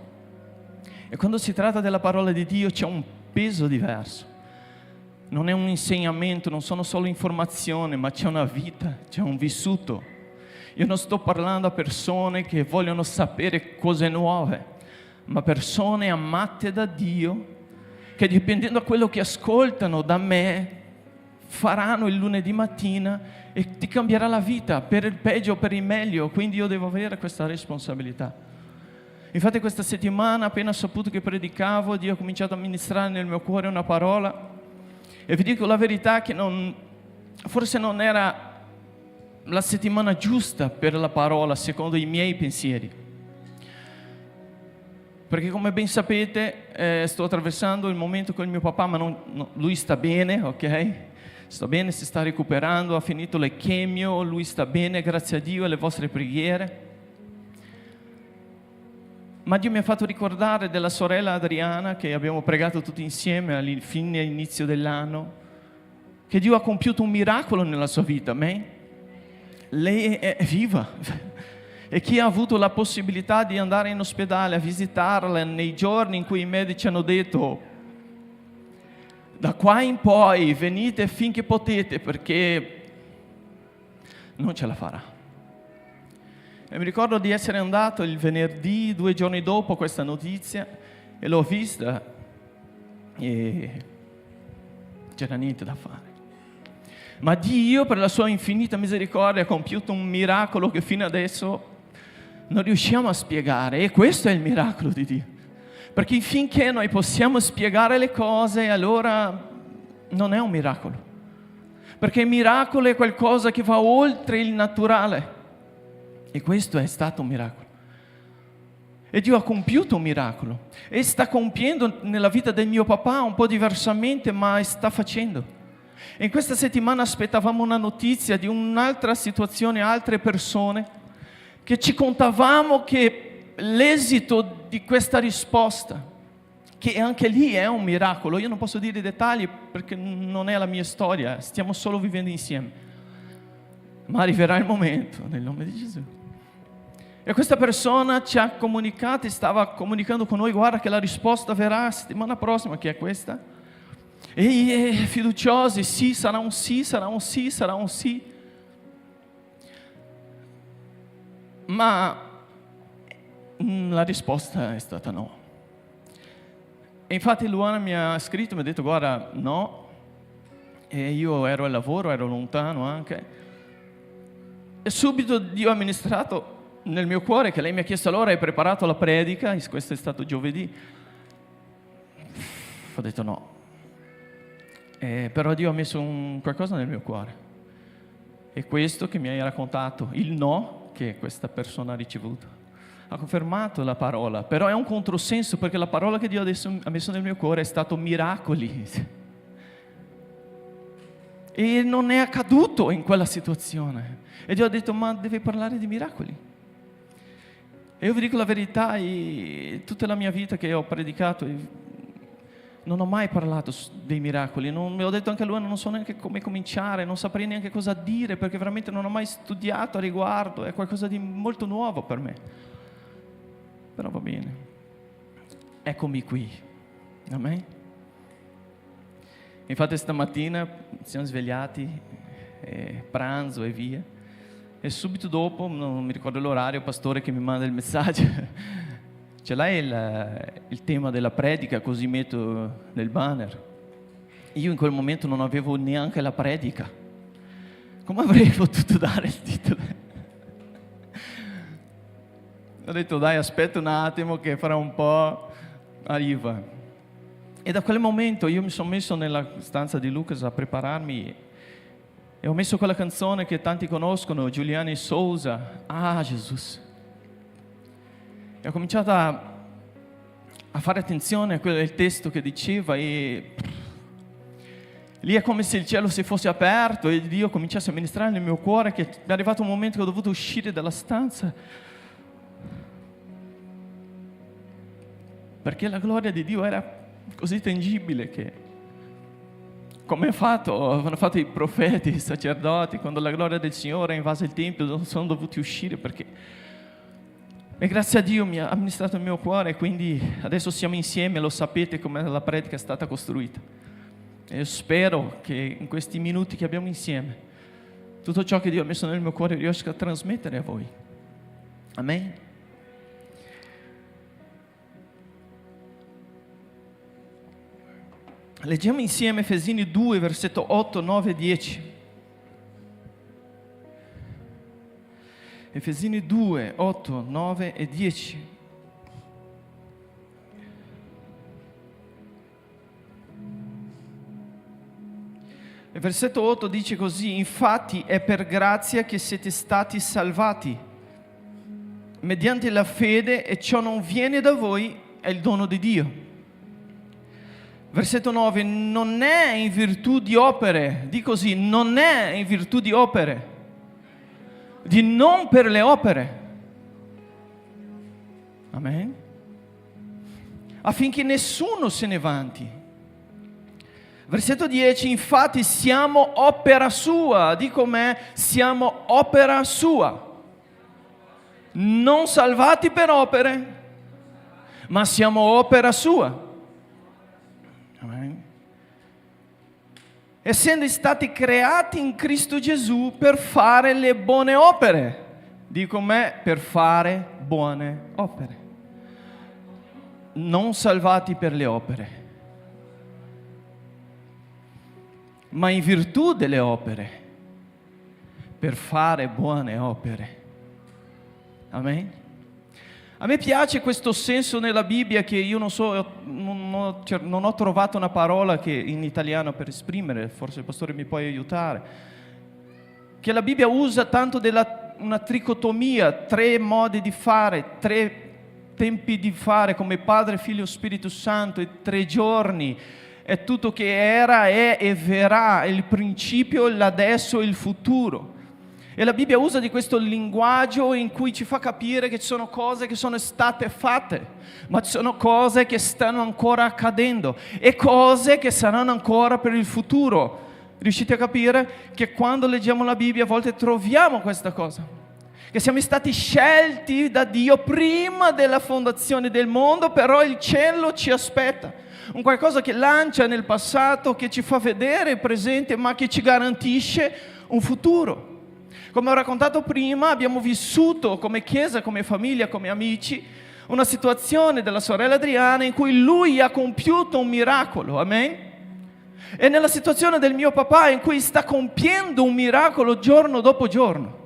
E quando si tratta della parola di Dio c'è un peso diverso. Non è un insegnamento, non sono solo informazioni, ma c'è una vita, c'è un vissuto. Io non sto parlando a persone che vogliono sapere cose nuove, ma persone amate da Dio, che dipendendo da quello che ascoltano da me, faranno il lunedì mattina e ti cambierà la vita, per il peggio o per il meglio. Quindi io devo avere questa responsabilità. Infatti questa settimana, appena saputo che predicavo, Dio ha cominciato a ministrare nel mio cuore una parola. E vi dico la verità che forse non era la settimana giusta per la parola secondo i miei pensieri. Perché come ben sapete sto attraversando il momento con il mio papà, ma lui sta bene, ok? Sta bene, si sta recuperando, ha finito le chemio, lui sta bene, grazie a Dio e alle vostre preghiere. Ma Dio mi ha fatto ricordare della sorella Adriana, che abbiamo pregato tutti insieme all'inizio dell'anno, che Dio ha compiuto un miracolo nella sua vita, amen? Lei è viva. E chi ha avuto la possibilità di andare in ospedale a visitarla nei giorni in cui i medici hanno detto da qua in poi venite finché potete perché non ce la farà. E mi ricordo di essere andato il venerdì, 2 giorni dopo questa notizia, e l'ho vista e c'era niente da fare. Ma Dio, per la sua infinita misericordia, ha compiuto un miracolo che fino adesso non riusciamo a spiegare. E questo è il miracolo di Dio. Perché finché noi possiamo spiegare le cose, allora non è un miracolo. Perché il miracolo è qualcosa che va oltre il naturale. E questo è stato un miracolo. E Dio ha compiuto un miracolo. E sta compiendo nella vita del mio papà un po' diversamente, ma sta facendo. E in questa settimana aspettavamo una notizia di un'altra situazione, altre persone, che ci contavamo che l'esito di questa risposta, che anche lì è un miracolo, io non posso dire i dettagli perché non è la mia storia, stiamo solo vivendo insieme, ma arriverà il momento, nel nome di Gesù. E questa persona ci ha comunicato, stava comunicando con noi, guarda che la risposta verrà settimana prossima, che è questa. E fiduciosi, sì, sarà un sì, sarà un sì, sarà un sì. Ma La risposta è stata no. E infatti Luana mi ha scritto, mi ha detto guarda no, e io ero al lavoro, ero lontano anche, e subito Dio ha ministrato nel mio cuore che lei mi ha chiesto allora hai preparato la predica, questo è stato giovedì, ho detto no, però Dio ha messo qualcosa nel mio cuore, e questo che mi hai raccontato, il no che questa persona ha ricevuto, ha confermato la parola, però è un controsenso perché la parola che Dio adesso ha messo nel mio cuore è stato miracoli. E non è accaduto in quella situazione. E Dio ha detto, ma devi parlare di miracoli. E io vi dico la verità, tutta la mia vita che ho predicato, non ho mai parlato dei miracoli. Mi ho detto anche a lui, non so neanche come cominciare, non saprei neanche cosa dire, perché veramente non ho mai studiato a riguardo, è qualcosa di molto nuovo per me. Però va bene, eccomi qui, amen? Infatti stamattina siamo svegliati, pranzo e via, e subito dopo, non mi ricordo l'orario, il pastore che mi manda il messaggio, ce l'hai il tema della predica, così metto nel banner. Io in quel momento non avevo neanche la predica, come avrei potuto dare il titolo? Ho detto dai, aspetta un attimo che fra un po' arriva. E da quel momento io mi sono messo nella stanza di Lucas a prepararmi e ho messo quella canzone che tanti conoscono, Giuliani Sousa, Ah Gesù. E ho cominciato a fare attenzione a quel testo che diceva e lì è come se il cielo si fosse aperto e Dio cominciasse a ministrare nel mio cuore che è arrivato un momento che ho dovuto uscire dalla stanza perché la gloria di Dio era così tangibile che, come avevano fatto i profeti, i sacerdoti, quando la gloria del Signore ha invaso il Tempio, sono dovuti uscire perché... E grazie a Dio mi ha amministrato il mio cuore e quindi adesso siamo insieme, lo sapete come la predica è stata costruita. E io spero che in questi minuti che abbiamo insieme, tutto ciò che Dio ha messo nel mio cuore riesca a trasmettere a voi. Amen? Leggiamo insieme Efesini 2, versetto 8, 9 e 10. Efesini 2, 8, 9 e 10. Il versetto 8 dice così: infatti è per grazia che siete stati salvati, mediante la fede, e ciò non viene da voi, è il dono di Dio. Versetto 9, non è in virtù di opere, di così, non è in virtù di opere, di non per le opere. Amen. Affinché nessuno se ne vanti. Versetto 10, infatti siamo opera sua, di com'è, siamo opera sua. Non salvati per opere, ma siamo opera sua. Amen. Essendo stati creati in Cristo Gesù per fare le buone opere. Dico me, per fare buone opere. Non salvati per le opere, ma in virtù delle opere, per fare buone opere. Amen. A me piace questo senso nella Bibbia che io non so, non ho trovato una parola che in italiano per esprimere, forse il pastore mi può aiutare, che la Bibbia usa tanto una tricotomia, 3 modi di fare, 3 tempi di fare come Padre, Figlio, Spirito Santo, e 3 giorni, è tutto che era, è e verrà, il principio, l'adesso e il futuro. E la Bibbia usa di questo linguaggio in cui ci fa capire che ci sono cose che sono state fatte, ma ci sono cose che stanno ancora accadendo e cose che saranno ancora per il futuro. Riuscite a capire che quando leggiamo la Bibbia a volte troviamo questa cosa? Che siamo stati scelti da Dio prima della fondazione del mondo, però il cielo ci aspetta. Un qualcosa che lancia nel passato, che ci fa vedere il presente, ma che ci garantisce un futuro. Come ho raccontato prima, abbiamo vissuto come chiesa, come famiglia, come amici, una situazione della sorella Adriana in cui lui ha compiuto un miracolo, amen? E nella situazione del mio papà in cui sta compiendo un miracolo giorno dopo giorno.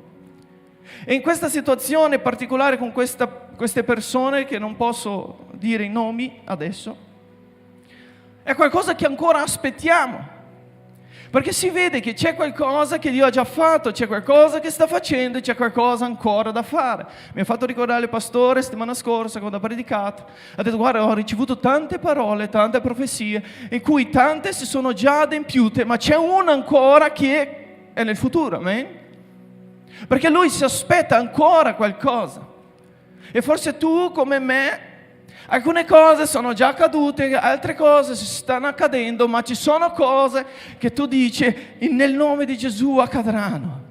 E in questa situazione particolare con queste persone, che non posso dire i nomi adesso, è qualcosa che ancora aspettiamo. Perché si vede che c'è qualcosa che Dio ha già fatto, c'è qualcosa che sta facendo e c'è qualcosa ancora da fare. Mi ha fatto ricordare il pastore settimana scorsa quando ha predicato. Ha detto: guarda, ho ricevuto tante parole, tante profezie, in cui tante si sono già adempiute, ma c'è una ancora che è nel futuro, amen? Perché lui si aspetta ancora qualcosa. E forse tu, come me, alcune cose sono già accadute, altre cose si stanno accadendo, ma ci sono cose che tu dici: nel nome di Gesù accadranno.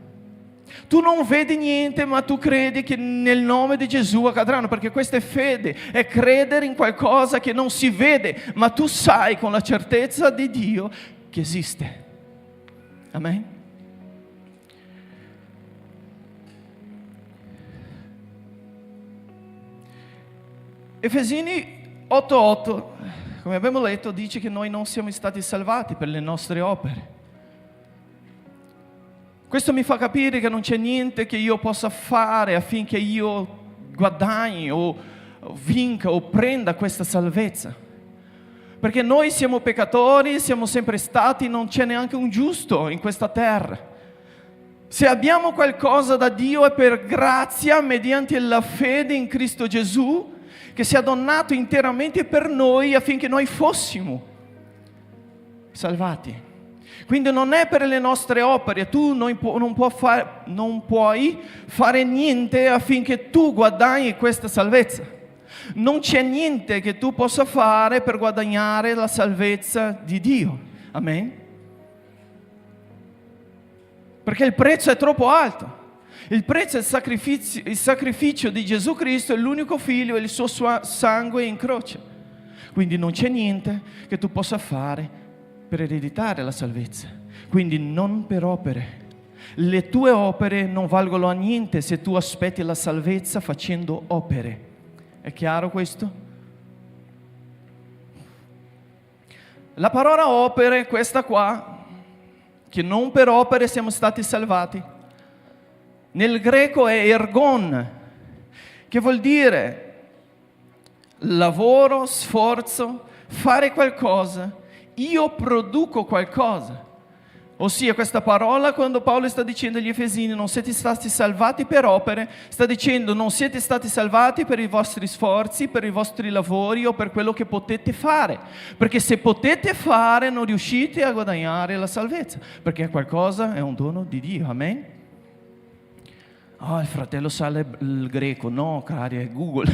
Tu non vedi niente, ma tu credi che nel nome di Gesù accadranno, perché questa è fede, è credere in qualcosa che non si vede, ma tu sai con la certezza di Dio che esiste. Amen? Efesini 8:8, come abbiamo letto, dice che noi non siamo stati salvati per le nostre opere. Questo mi fa capire che non c'è niente che io possa fare affinché io guadagni o vinca o prenda questa salvezza. Perché noi siamo peccatori, siamo sempre stati, non c'è neanche un giusto in questa terra. Se abbiamo qualcosa da Dio è per grazia, mediante la fede in Cristo Gesù, che si è donato interamente per noi affinché noi fossimo salvati. Quindi non è per le nostre opere, tu non puoi fare niente affinché tu guadagni questa salvezza. Non c'è niente che tu possa fare per guadagnare la salvezza di Dio. Amen? Perché il prezzo è troppo alto. Il prezzo è il sacrificio di Gesù Cristo, è l'unico figlio e il suo sangue in croce. Quindi non c'è niente che tu possa fare per ereditare la salvezza. Quindi non per opere. Le tue opere non valgono a niente se tu aspetti la salvezza facendo opere. È chiaro questo? La parola opere, questa qua, che non per opere siamo stati salvati, nel greco è ergon, che vuol dire lavoro, sforzo, fare qualcosa. Io produco qualcosa. Ossia, questa parola, quando Paolo sta dicendo agli Efesini non siete stati salvati per opere, sta dicendo non siete stati salvati per i vostri sforzi, per i vostri lavori o per quello che potete fare. Perché se potete fare non riuscite a guadagnare la salvezza, perché qualcosa è un dono di Dio. Amen? Oh, il fratello sa il greco. No, cari, è Google.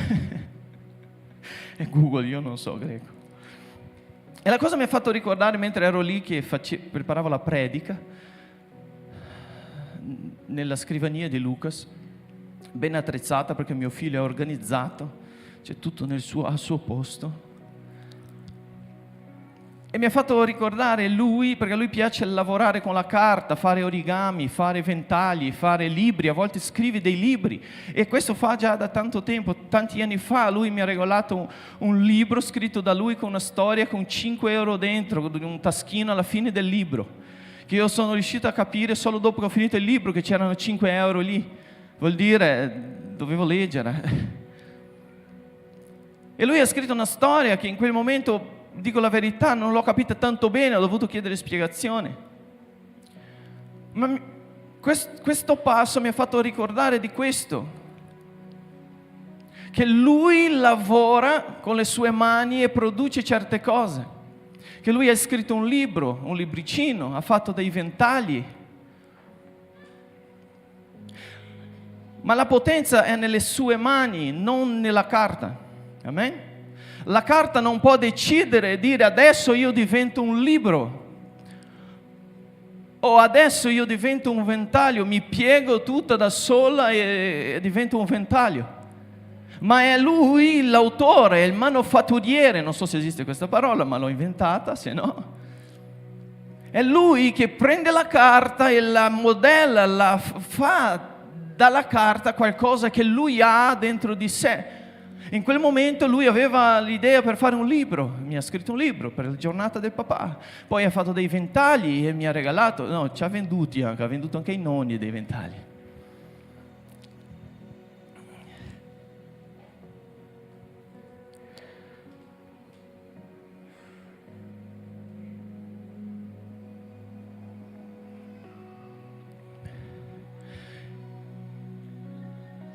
È Google, io non so greco. E la cosa mi ha fatto ricordare, mentre ero lì che preparavo la predica, nella scrivania di Lucas, ben attrezzata perché mio figlio è organizzato, c'è tutto al suo posto. E mi ha fatto ricordare lui, perché a lui piace lavorare con la carta, fare origami, fare ventagli, fare libri, a volte scrive dei libri. E questo fa già da tanto tempo, tanti anni fa. Lui mi ha regalato un libro scritto da lui con una storia con 5 euro dentro, un taschino alla fine del libro, che io sono riuscito a capire solo dopo che ho finito il libro che c'erano 5 euro lì. Vuol dire, dovevo leggere. E lui ha scritto una storia che in quel momento, dico la verità, non l'ho capita tanto bene, ho dovuto chiedere spiegazioni. Ma questo passo mi ha fatto ricordare di questo, che lui lavora con le sue mani e produce certe cose, che lui ha scritto un libro, un libricino, ha fatto dei ventagli, ma la potenza è nelle sue mani, non nella carta. Amen? La carta non può decidere e dire adesso io divento un libro o adesso io divento un ventaglio, mi piego tutta da sola e divento un ventaglio. Ma è lui l'autore, è il manufatturiere, non so se esiste questa parola, ma l'ho inventata, se no. È lui che prende la carta e la modella, fa dalla carta qualcosa che lui ha dentro di sé. In quel momento lui aveva l'idea per fare un libro, mi ha scritto un libro per la giornata del papà, poi ha fatto dei ventagli e mi ha regalato, no, ci ha venduti anche, ha venduto anche ai nonni dei ventagli.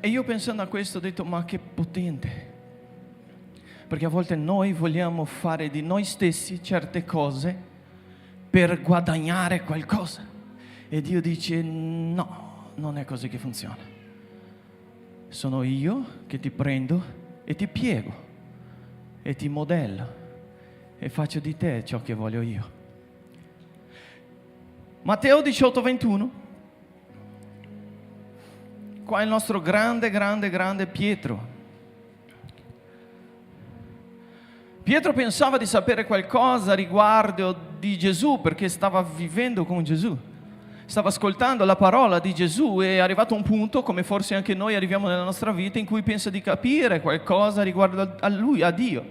E io pensando a questo ho detto, ma che potente. Perché a volte noi vogliamo fare di noi stessi certe cose per guadagnare qualcosa. E Dio dice, no, non è così che funziona. Sono io che ti prendo e ti piego e ti modello e faccio di te ciò che voglio io. Matteo 18:21. Qua è il nostro grande Pietro. Pietro pensava di sapere qualcosa riguardo di Gesù perché stava vivendo con Gesù. Stava ascoltando la parola di Gesù e è arrivato un punto, come forse anche noi arriviamo nella nostra vita, in cui pensa di capire qualcosa riguardo a Lui, a Dio.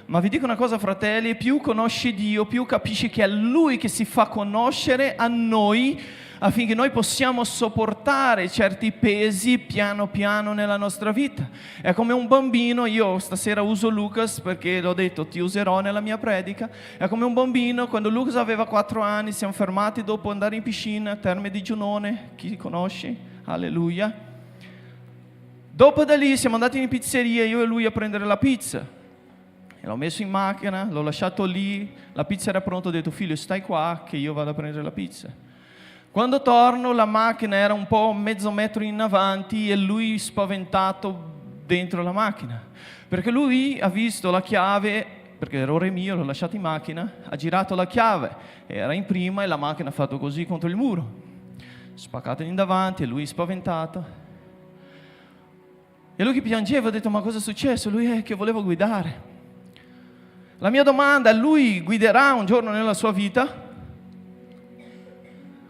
Ma vi dico una cosa, fratelli, più conosci Dio, più capisci che è Lui che si fa conoscere a noi affinché noi possiamo sopportare certi pesi piano piano nella nostra vita. È come un bambino, io stasera uso Lucas perché l'ho detto, ti userò nella mia predica. È come un bambino, quando Lucas aveva 4 anni, siamo fermati dopo andare in piscina, Terme di Giunone, chi conosce? Alleluia. Dopo da lì siamo andati in pizzeria, io e lui a prendere la pizza. E l'ho messo in macchina, l'ho lasciato lì, la pizza era pronta, ho detto, figlio stai qua che io vado a prendere la pizza. Quando torno la macchina era un po' mezzo metro in avanti e lui spaventato dentro la macchina. Perché lui ha visto la chiave, perché l'errore mio, l'ho lasciato in macchina, ha girato la chiave, era in prima e la macchina ha fatto così contro il muro. Spaccato in davanti e lui spaventato. E lui che piangeva ha detto, ma cosa è successo? Lui è che voleva guidare. La mia domanda, lui guiderà un giorno nella sua vita?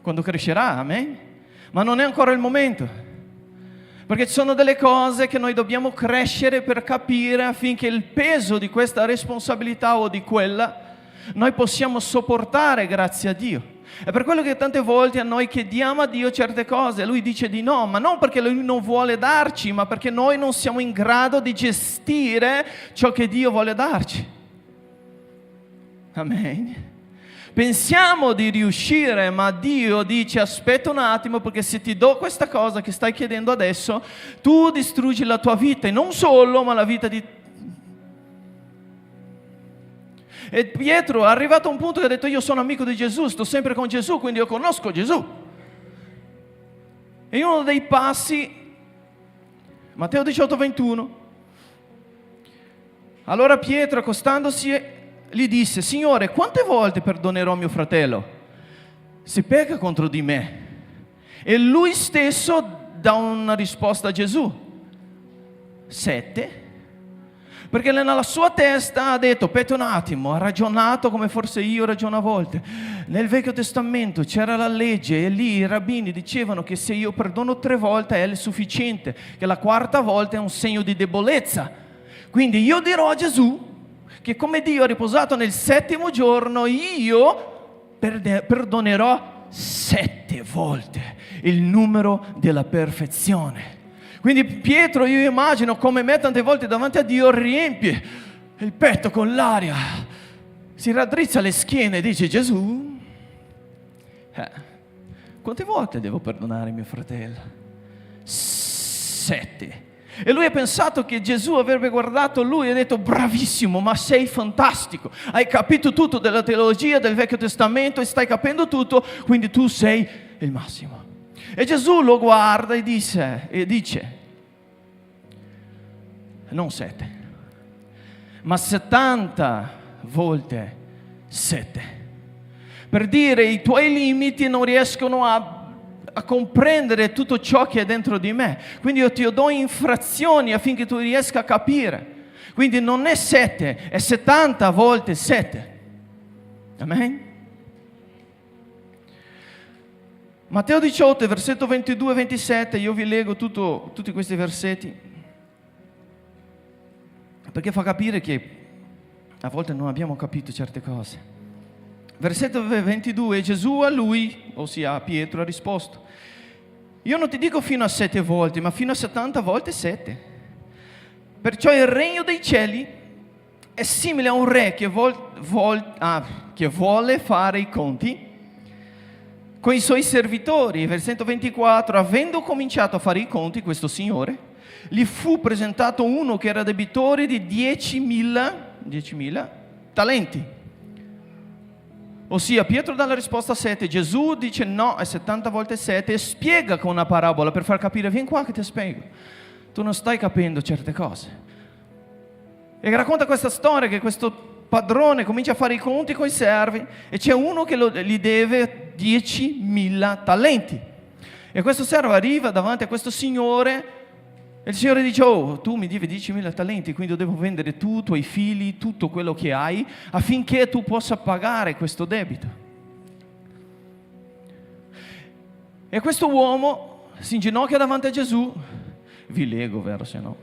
Quando crescerà, amen? Ma non è ancora il momento, perché ci sono delle cose che noi dobbiamo crescere per capire affinché il peso di questa responsabilità o di quella noi possiamo sopportare grazie a Dio. È per quello che tante volte a noi chiediamo a Dio certe cose, Lui dice di no, ma non perché Lui non vuole darci, ma perché noi non siamo in grado di gestire ciò che Dio vuole darci. Amen. Pensiamo di riuscire, ma Dio dice aspetta un attimo perché se ti do questa cosa che stai chiedendo adesso, tu distruggi la tua vita e non solo, ma la vita di... E Pietro è arrivato a un punto che ha detto io sono amico di Gesù, sto sempre con Gesù, quindi io conosco Gesù. E uno dei passi, Matteo 18:21, allora Pietro accostandosi gli disse, Signore, quante volte perdonerò mio fratello se pecca contro di me? E lui stesso dà una risposta a Gesù, 7, perché nella sua testa ha detto, aspetta un attimo, ha ragionato come forse io ragiono a volte. Nel Vecchio Testamento c'era la legge e lì i rabbini dicevano che se io perdono 3 volte è sufficiente, che la 4ª volta è un segno di debolezza. Quindi io dirò a Gesù che come Dio ha riposato nel 7° giorno, io perdonerò 7 volte, il numero della perfezione. Quindi Pietro, io immagino come me tante volte davanti a Dio riempie il petto con l'aria, si raddrizza le schiene e dice Gesù, quante volte devo perdonare mio fratello? 7. E lui ha pensato che Gesù avrebbe guardato lui e detto bravissimo, ma sei fantastico, hai capito tutto della teologia del Vecchio Testamento e stai capendo tutto, quindi tu sei il massimo. E Gesù lo guarda e dice non 7, ma 70 volte 7, per dire i tuoi limiti non riescono a comprendere tutto ciò che è dentro di me, quindi io ti do infrazioni affinché tu riesca a capire. Quindi non è 7, è 70 volte 7. Amen. Matteo 18, versetto 22 e 27, io vi leggo tutti questi versetti. perché fa capire che a volte non abbiamo capito certe cose. Versetto 22, Gesù a lui, ossia a Pietro, ha risposto: io non ti dico fino a 7 volte, ma fino a 70 volte 7. Perciò il regno dei cieli è simile a un re che vuole fare i conti con i suoi servitori. Versetto 24, avendo cominciato a fare i conti, questo signore, gli fu presentato uno che era debitore di 10.000 talenti. Ossia, Pietro dà la risposta a 7, Gesù dice no a 70 volte 7 e spiega con una parabola per far capire: vieni qua che ti spiego, tu non stai capendo certe cose. E racconta questa storia che questo padrone comincia a fare i conti con i servi e c'è uno che gli deve 10.000 talenti. E questo servo arriva davanti a questo signore e il Signore dice: oh, tu mi devi 10.000 talenti, quindi io devo vendere tu, i tuoi figli, tutto quello che hai, affinché tu possa pagare questo debito. E questo uomo si inginocchia davanti a Gesù, vi leggo, vero se no?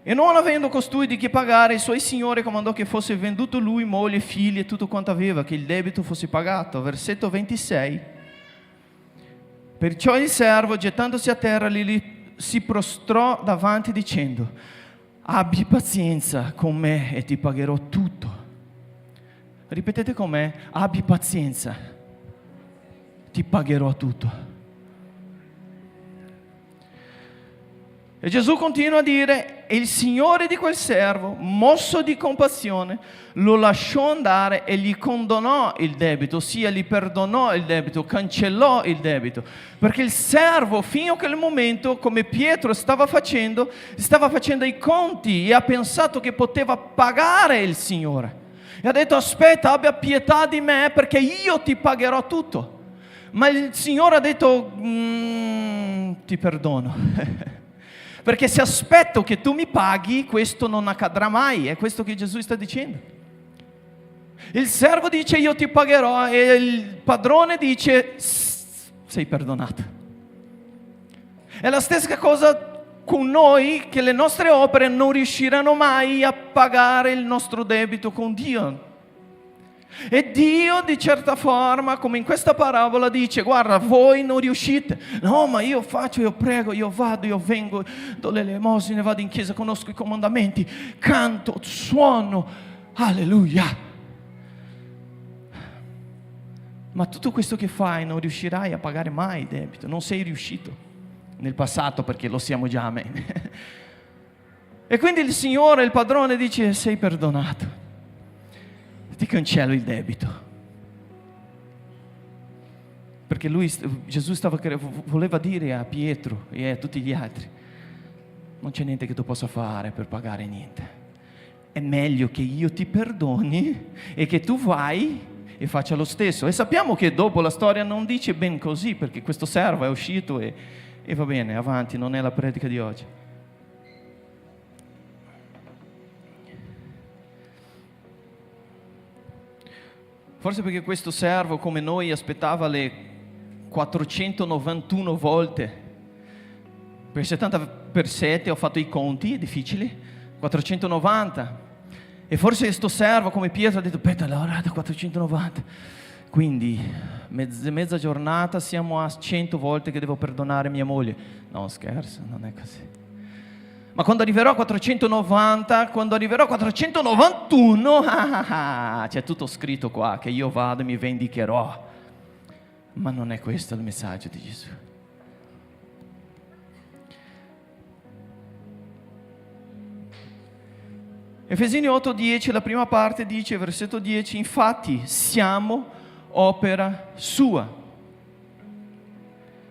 E non avendo costui di che pagare, il suo signore comandò che fosse venduto lui, moglie, figli e tutto quanto aveva, che il debito fosse pagato. Versetto 26. Perciò il servo, gettandosi a terra, si prostrò davanti dicendo: abbi pazienza con me e ti pagherò tutto. Ripetete con me: abbi pazienza, ti pagherò tutto. E Gesù continua a dire: e il Signore di quel servo, mosso di compassione, lo lasciò andare e gli condonò il debito, ossia gli perdonò il debito, cancellò il debito. Perché il servo, fino a quel momento, come Pietro stava facendo i conti e ha pensato che poteva pagare il Signore. E ha detto: aspetta, abbia pietà di me perché io ti pagherò tutto. Ma il Signore ha detto: ti perdono. Perché se aspetto che tu mi paghi, questo non accadrà mai. È questo che Gesù sta dicendo. Il servo dice: io ti pagherò, e il padrone dice: sei perdonato. È la stessa cosa con noi, che le nostre opere non riusciranno mai a pagare il nostro debito con Dio. E Dio, di certa forma, come in questa parabola, dice: guarda, voi non riuscite. No, ma io faccio, io prego, io vado, io vengo, do le elemosine, vado in chiesa, conosco i comandamenti, canto, suono, alleluia. Ma tutto questo che fai non riuscirai a pagare mai il debito. Non sei riuscito nel passato, perché lo siamo già, amen. E quindi il Signore, il padrone, dice: sei perdonato, ti cancello il debito. Perché Gesù voleva dire a Pietro e a tutti gli altri: non c'è niente che tu possa fare per pagare niente. È meglio che io ti perdoni e che tu vai e faccia lo stesso. E sappiamo che dopo la storia non dice ben così, perché questo servo è uscito e va bene, avanti, non è la predica di oggi. Forse perché questo servo, come noi, aspettava le 491 volte. Per 70 per 7 ho fatto i conti, è difficile, 490. E forse questo servo, come Pietro, ha detto: aspetta, allora da 490. Quindi mezza giornata siamo a 100 volte che devo perdonare mia moglie. No, scherzo, non è così. Ma quando arriverò a 490, quando arriverò a 491, c'è tutto scritto qua, che io vado e mi vendicherò. Ma non è questo il messaggio di Gesù. Efesini 8:10, la prima parte dice, versetto 10: infatti siamo opera sua.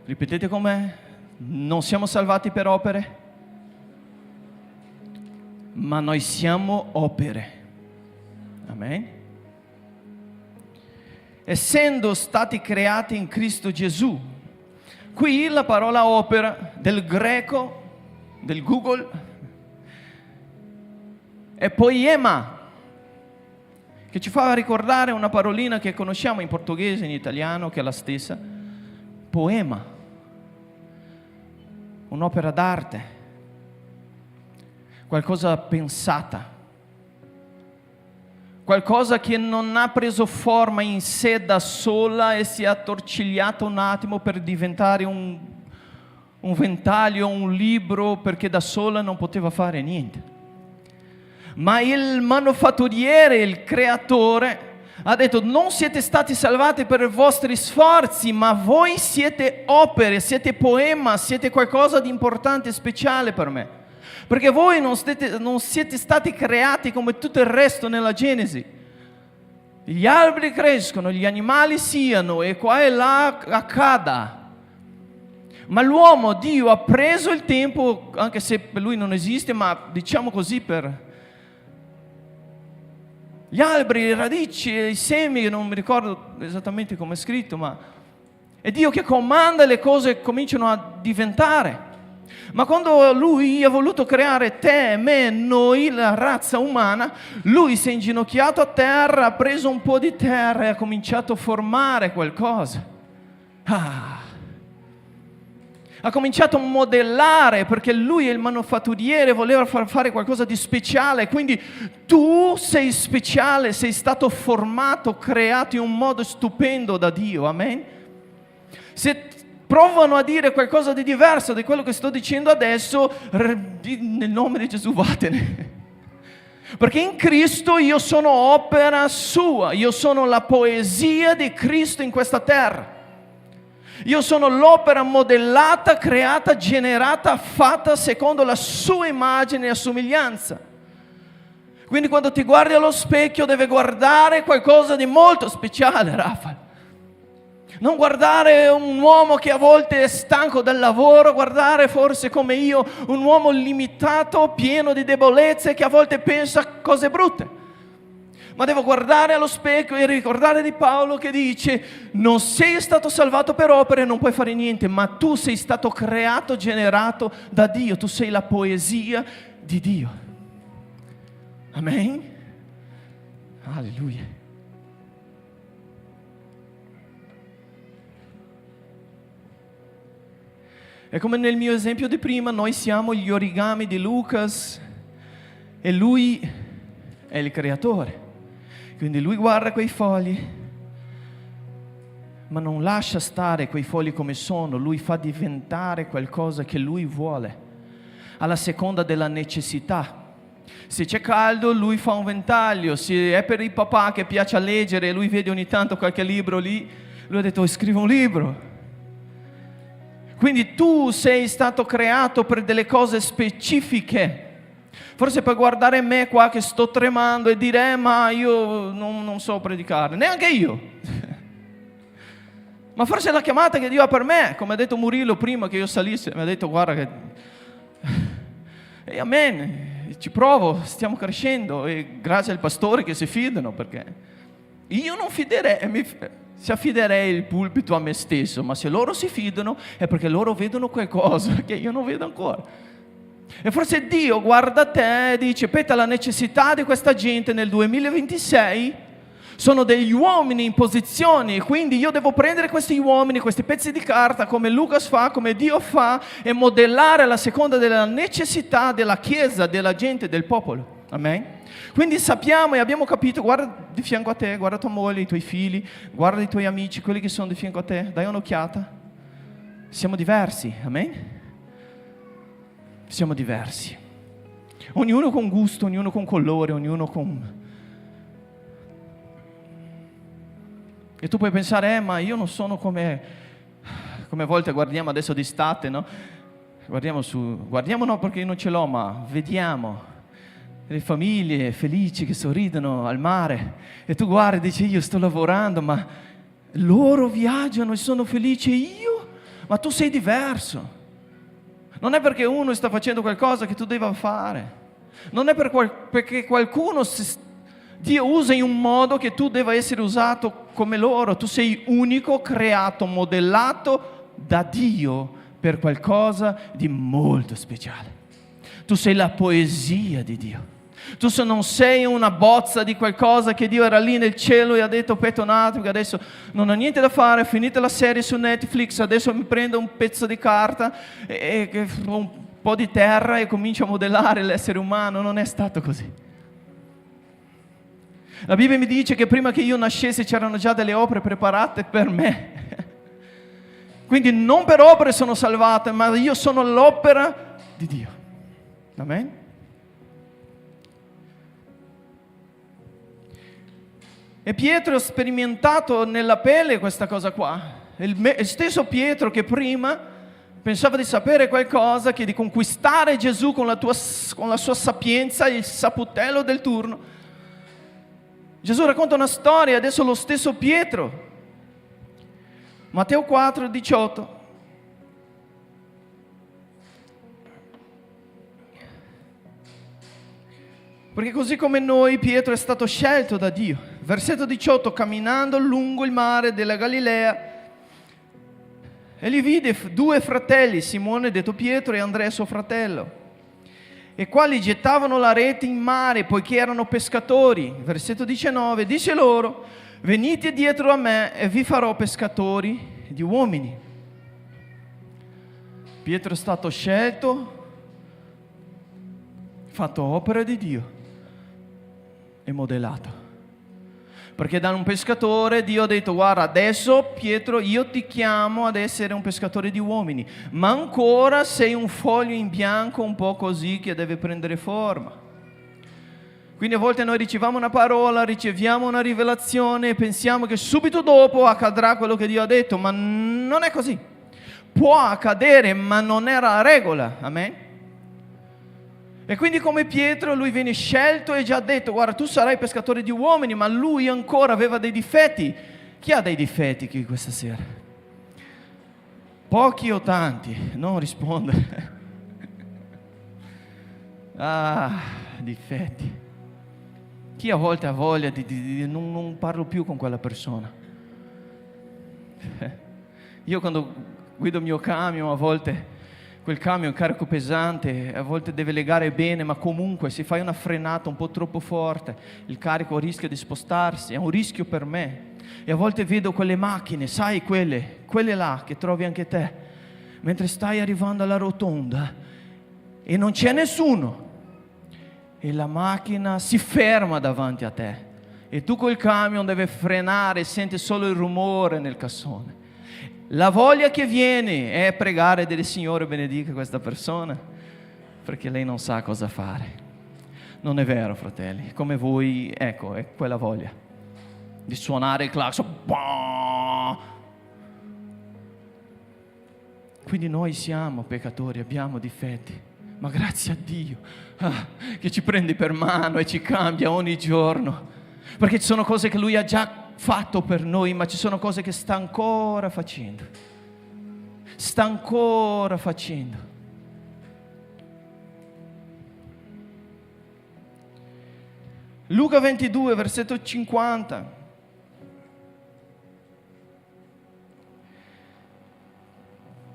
Ripetete con me: non siamo salvati per opere, ma noi siamo opere. Amen. Essendo stati creati in Cristo Gesù. Qui la parola opera del greco, del Google, è poema, che ci fa ricordare una parolina che conosciamo in portoghese e in italiano, che è la stessa: poema, un'opera d'arte. qualcosa pensata, qualcosa che non ha preso forma in sé da sola e si è attorcigliata un attimo per diventare un ventaglio, un libro, perché da sola non poteva fare niente. Ma il manufatturiere, il creatore, ha detto: non siete stati salvati per i vostri sforzi, ma voi siete opere, siete poema, siete qualcosa di importante e speciale per me. Perché voi non siete stati creati come tutto il resto nella Genesi. Gli alberi crescono, gli animali siano e qua e là accada. Ma l'uomo, Dio, ha preso il tempo, anche se per lui non esiste, ma diciamo così per gli alberi, le radici, i semi, non mi ricordo esattamente come è scritto, ma è Dio che comanda e le cose cominciano a diventare. Ma quando Lui ha voluto creare te, me, noi, la razza umana, Lui si è inginocchiato a terra, ha preso un po' di terra e ha cominciato a formare qualcosa. Ha cominciato a modellare, perché Lui è il manufatturiere, voleva fare qualcosa di speciale. Quindi tu sei speciale, sei stato formato, creato in un modo stupendo da Dio. Amen? Se provano a dire qualcosa di diverso di quello che sto dicendo adesso, nel nome di Gesù vattene. Perché in Cristo io sono opera sua, io sono la poesia di Cristo in questa terra. Io sono l'opera modellata, creata, generata, fatta secondo la sua immagine e somiglianza. Quindi quando ti guardi allo specchio devi guardare qualcosa di molto speciale, Rafa. Non guardare un uomo che a volte è stanco dal lavoro, guardare forse come io un uomo limitato, pieno di debolezze, che a volte pensa cose brutte. Ma devo guardare allo specchio e ricordare di Paolo che dice: non sei stato salvato per opere, non puoi fare niente, ma tu sei stato creato, generato da Dio, tu sei la poesia di Dio. Amen? Alleluia. È come nel mio esempio di prima, noi siamo gli origami di Lucas e lui è il creatore. Quindi lui guarda quei fogli, ma non lascia stare quei fogli come sono, lui fa diventare qualcosa che lui vuole, alla seconda della necessità. Se c'è caldo, lui fa un ventaglio. Se è per il papà che piace a leggere e lui vede ogni tanto qualche libro lì, lui ha detto: scrivo un libro. Quindi tu sei stato creato per delle cose specifiche. Forse per guardare me qua che sto tremando e dire: ma io non so predicare, neanche io. Ma forse è la chiamata che Dio ha per me, come ha detto Murillo prima che io salisse, mi ha detto: guarda che... E amen, ci provo, stiamo crescendo e grazie ai pastori che si fidano, perché io non si affiderei il pulpito a me stesso, ma se loro si fidano è perché loro vedono qualcosa che io non vedo ancora. E forse Dio guarda te e dice: peta la necessità di questa gente nel 2026 sono degli uomini in posizioni, quindi io devo prendere questi uomini, questi pezzi di carta, come Lucas fa, come Dio fa, e modellare alla seconda della necessità della Chiesa, della gente, del popolo. Amen? Quindi sappiamo e abbiamo capito. Guarda di fianco a te, guarda tua moglie, i tuoi figli, guarda i tuoi amici, quelli che sono di fianco a te, dai un'occhiata. Siamo diversi, amen? Siamo diversi, ognuno con gusto, ognuno con colore, ognuno con... E tu puoi pensare: ma io non sono come a volte guardiamo adesso d'estate, no? Guardiamo no perché io non ce l'ho, ma vediamo le famiglie felici che sorridono al mare e tu guardi e dici: io sto lavorando, ma loro viaggiano e sono felici, io? Ma tu sei diverso. Non è perché uno sta facendo qualcosa che tu devi fare. Non è perché qualcuno Dio usa in un modo che tu debba essere usato come loro. Tu sei unico, creato, modellato da Dio per qualcosa di molto speciale. Tu sei la poesia di Dio. Tu non sei una bozza di qualcosa che Dio era lì nel cielo e ha detto: aspetta un attimo che adesso non ho niente da fare, finita la serie su Netflix, adesso mi prendo un pezzo di carta e po' di terra e comincio a modellare l'essere umano. Non è stato così. La Bibbia mi dice che prima che io nascesse c'erano già delle opere preparate per me. Quindi non per opere sono salvato, ma io sono l'opera di Dio. Amen? E Pietro ha sperimentato nella pelle questa cosa qua. Il stesso Pietro che prima pensava di sapere qualcosa, che di conquistare Gesù con la sua sapienza, il saputello del turno. Gesù racconta una storia, adesso lo stesso Pietro. Matteo 4, 18. Perché così come noi, Pietro è stato scelto da Dio. Versetto 18, camminando lungo il mare della Galilea, egli vide due fratelli, Simone detto Pietro e Andrea suo fratello, e quali gettavano la rete in mare poiché erano pescatori. Versetto 19, dice loro: venite dietro a me e vi farò pescatori di uomini. Pietro è stato scelto, fatto opera di Dio e modellato. Perché da un pescatore Dio ha detto: guarda, adesso Pietro io ti chiamo ad essere un pescatore di uomini, ma ancora sei un foglio in bianco un po' così che deve prendere forma. Quindi a volte noi riceviamo una parola, riceviamo una rivelazione e pensiamo che subito dopo accadrà quello che Dio ha detto, ma non è così. Può accadere, ma non è la regola. Amen? E quindi come Pietro, lui viene scelto e già detto: guarda, tu sarai pescatore di uomini, ma lui ancora aveva dei difetti. Chi ha dei difetti qui questa sera? Pochi o tanti? Non risponde. Difetti. Chi a volte ha voglia di non parlo più con quella persona. Io quando guido il mio camion, a volte quel camion è carico pesante, a volte deve legare bene, ma comunque se fai una frenata un po' troppo forte, il carico rischia di spostarsi, è un rischio per me. E a volte vedo quelle macchine, sai, quelle là che trovi anche te, mentre stai arrivando alla rotonda e non c'è nessuno, e la macchina si ferma davanti a te, e tu col camion devi frenare e senti solo il rumore nel cassone. La voglia che viene è pregare del Signore benedica questa persona, perché lei non sa cosa fare. Non è vero, fratelli, come voi, ecco, è quella voglia di suonare il clacson. Quindi noi siamo peccatori, abbiamo difetti, ma grazie a Dio che ci prende per mano e ci cambia ogni giorno, perché ci sono cose che Lui ha già fatto per noi, ma ci sono cose che sta ancora facendo. Sta ancora facendo. Luca 22, versetto 50.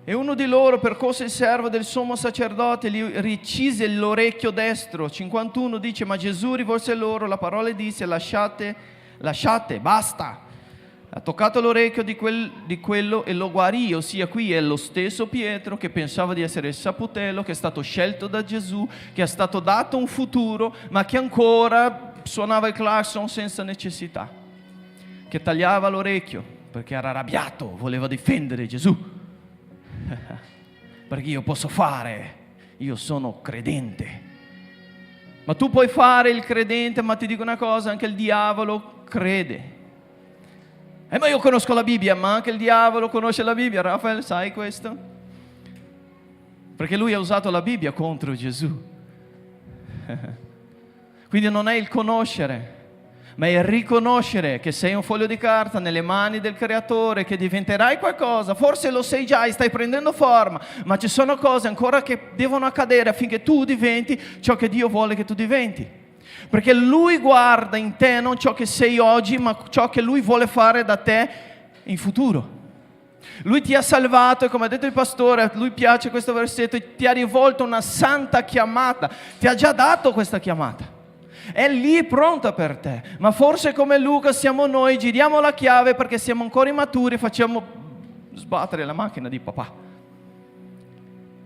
E uno di loro percorse il servo del sommo sacerdote e gli recise l'orecchio destro. 51 dice: ma Gesù rivolse loro la parola e disse: lasciate, basta. Ha toccato l'orecchio di quello e lo guarì. Ossia, qui è lo stesso Pietro che pensava di essere il saputello, che è stato scelto da Gesù, che è stato dato un futuro, ma che ancora suonava il clacson senza necessità, che tagliava l'orecchio perché era arrabbiato, voleva difendere Gesù. Perché io posso fare, io sono credente. Ma tu puoi fare il credente, ma ti dico una cosa, anche il diavolo crede. Ma io conosco la Bibbia, ma anche il diavolo conosce la Bibbia. Rafael, sai questo? Perché lui ha usato la Bibbia contro Gesù. Quindi non è il conoscere, ma è il riconoscere che sei un foglio di carta nelle mani del Creatore, che diventerai qualcosa. Forse lo sei già e stai prendendo forma, ma ci sono cose ancora che devono accadere affinché tu diventi ciò che Dio vuole che tu diventi. Perché Lui guarda in te non ciò che sei oggi, ma ciò che Lui vuole fare da te in futuro. Lui ti ha salvato e, come ha detto il pastore, a Lui piace questo versetto, e ti ha rivolto una santa chiamata. Ti ha già dato questa chiamata. È lì pronta per te. Ma forse come Luca siamo noi, giriamo la chiave perché siamo ancora immaturi, facciamo sbattere la macchina di papà.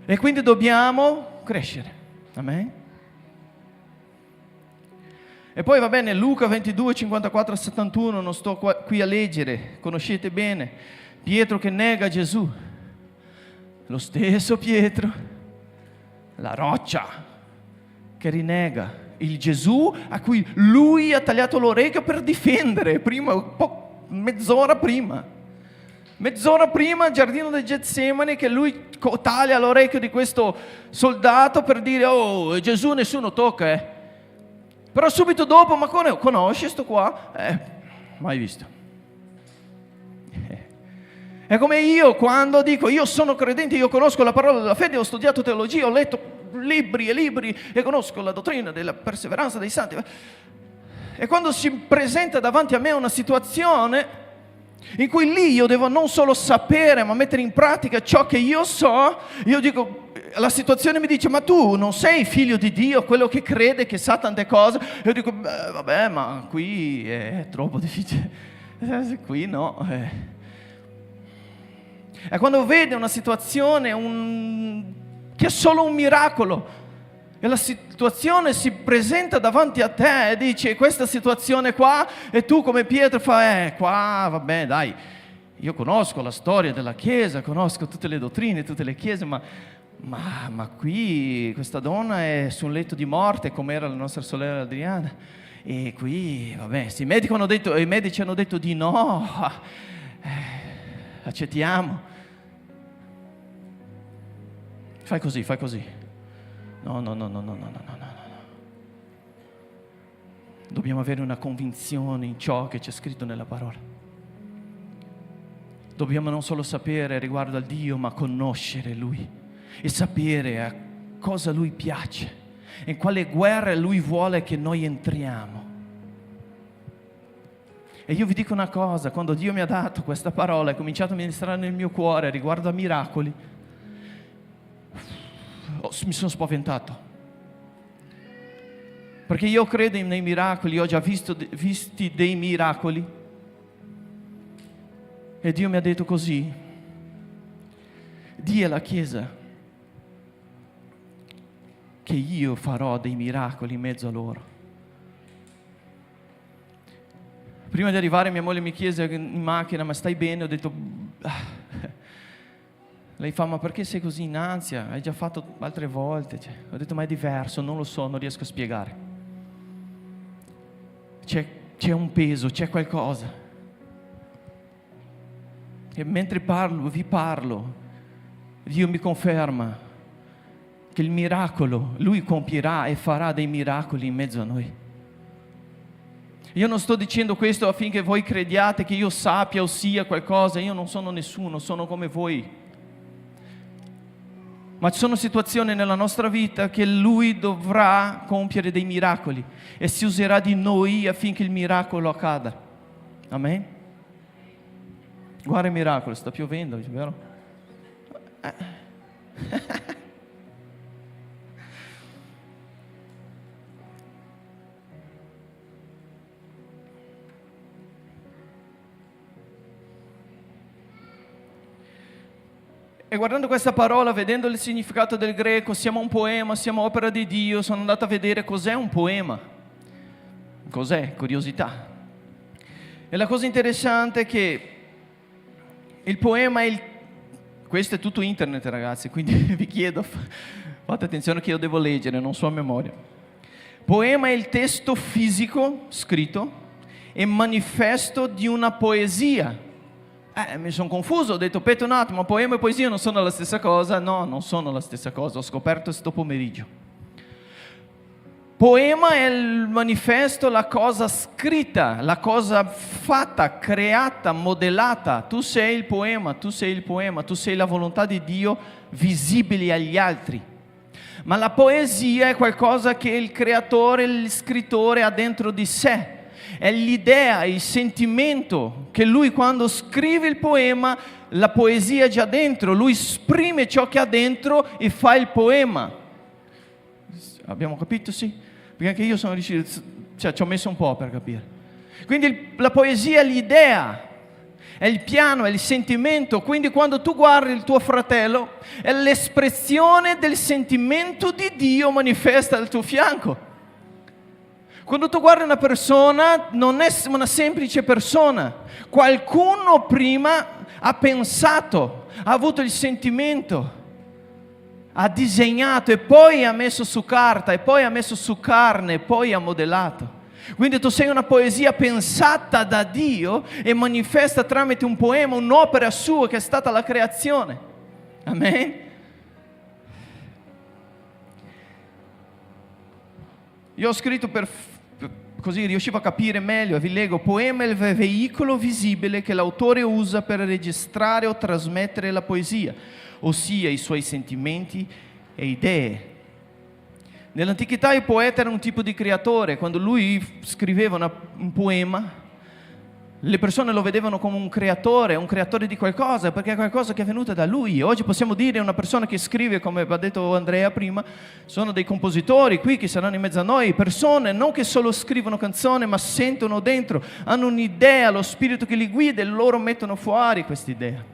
E quindi dobbiamo crescere. Amen? E poi va bene, Luca 22, 54, 71, non sto qui a leggere, conoscete bene. Pietro che nega Gesù. Lo stesso Pietro, la roccia che rinega il Gesù a cui lui ha tagliato l'orecchio per difendere, mezz'ora prima al giardino del Getsemani, che lui taglia l'orecchio di questo soldato per dire: oh, Gesù nessuno tocca, Però subito dopo: ma conosci sto qua? Mai visto. È come io quando dico: io sono credente, io conosco la parola della fede, ho studiato teologia, ho letto libri e libri e conosco la dottrina della perseveranza dei santi. E quando si presenta davanti a me una situazione in cui lì io devo non solo sapere ma mettere in pratica ciò che io so, io dico, la situazione mi dice: ma tu non sei figlio di Dio, quello che crede, che sa tante cose. Io dico: vabbè, ma qui è troppo difficile, qui no. E quando vede una situazione che è solo un miracolo, e la situazione si presenta davanti a te e dice: questa situazione qua, e tu come Pietro fai: qua vabbè dai, io conosco la storia della Chiesa, conosco tutte le dottrine, tutte le chiese, ma qui questa donna è su un letto di morte, come era la nostra sorella Adriana, e qui vabbè, i medici hanno detto di no, accettiamo. Fai così. No. Dobbiamo avere una convinzione in ciò che c'è scritto nella parola. Dobbiamo non solo sapere riguardo al Dio, ma conoscere Lui e sapere a cosa Lui piace, in quale guerra Lui vuole che noi entriamo. E io vi dico una cosa: quando Dio mi ha dato questa parola e ha cominciato a ministrare nel mio cuore riguardo a miracoli, mi sono spaventato, perché io credo nei miracoli, ho già visti dei miracoli, e Dio mi ha detto così: dì alla Chiesa che io farò dei miracoli in mezzo a loro. Prima di arrivare mia moglie mi chiese in macchina: ma stai bene? Ho detto: lei fa: ma perché sei così in ansia? Hai già fatto altre volte. Ho detto: ma è diverso, non lo so, non riesco a spiegare. C'è un peso, c'è qualcosa. E mentre vi parlo, Dio mi conferma che il miracolo, Lui compierà e farà dei miracoli in mezzo a noi. Io non sto dicendo questo affinché voi crediate che io sappia o sia qualcosa. Io non sono nessuno, sono come voi. Ma ci sono situazioni nella nostra vita che Lui dovrà compiere dei miracoli e si userà di noi affinché il miracolo accada. Amen? Guarda il miracolo, sta piovendo, vero? E guardando questa parola, vedendo il significato del greco, siamo un poema, siamo opera di Dio, sono andato a vedere cos'è un poema. Cos'è? Curiosità. E la cosa interessante è che il poema è questo è tutto internet, ragazzi, quindi vi chiedo, fate attenzione che io devo leggere, non so a memoria. Poema è il testo fisico, scritto, e manifesto di una poesia. Mi sono confuso, ho detto: aspetta un attimo, poema e poesia non sono la stessa cosa? No, non sono la stessa cosa, ho scoperto questo pomeriggio. Poema è il manifesto, la cosa scritta, la cosa fatta, creata, modellata. Tu sei il poema, tu sei la volontà di Dio visibile agli altri. Ma la poesia è qualcosa che il creatore, il scrittore ha dentro di sé. È l'idea, il sentimento che lui, quando scrive il poema, la poesia è già dentro, lui esprime ciò che ha dentro e fa il poema. Abbiamo capito? Sì? Perché anche io sono riuscito, ci ho messo un po' per capire. Quindi la poesia è l'idea, è il piano, è il sentimento. Quindi quando tu guardi il tuo fratello, è l'espressione del sentimento di Dio manifesta al tuo fianco. Quando tu guardi una persona, non è una semplice persona. Qualcuno prima ha pensato, ha avuto il sentimento, ha disegnato e poi ha messo su carta, e poi ha messo su carne, e poi ha modellato. Quindi tu sei una poesia pensata da Dio e manifesta tramite un poema, un'opera sua che è stata la creazione. Amen? Io ho scritto così riuscivo a capire meglio, vi leggo: poema è il veicolo visibile che l'autore usa per registrare o trasmettere la poesia, ossia i suoi sentimenti e idee. Nell'antichità il poeta era un tipo di creatore. Quando lui scriveva un poema, le persone lo vedevano come un creatore di qualcosa, perché è qualcosa che è venuto da lui. Oggi possiamo dire una persona che scrive, come ha detto Andrea prima, sono dei compositori qui che saranno in mezzo a noi, persone non che solo scrivono canzoni, ma sentono dentro, hanno un'idea, lo spirito che li guida e loro mettono fuori questa idea.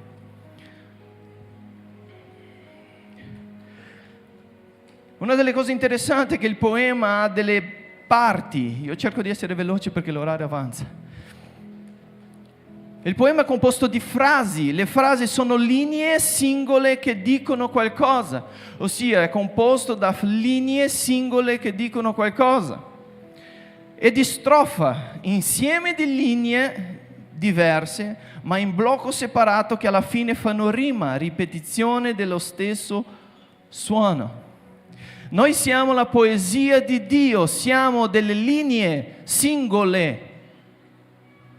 Una delle cose interessanti è che il poema ha delle parti. Io cerco di essere veloce perché l'orario avanza. Il poema è composto di frasi. Le frasi sono linee singole che dicono qualcosa, ossia è composto da linee singole che dicono qualcosa. E di strofa, insieme di linee diverse, ma in blocco separato che alla fine fanno rima, ripetizione dello stesso suono. Noi siamo la poesia di Dio, siamo delle linee singole,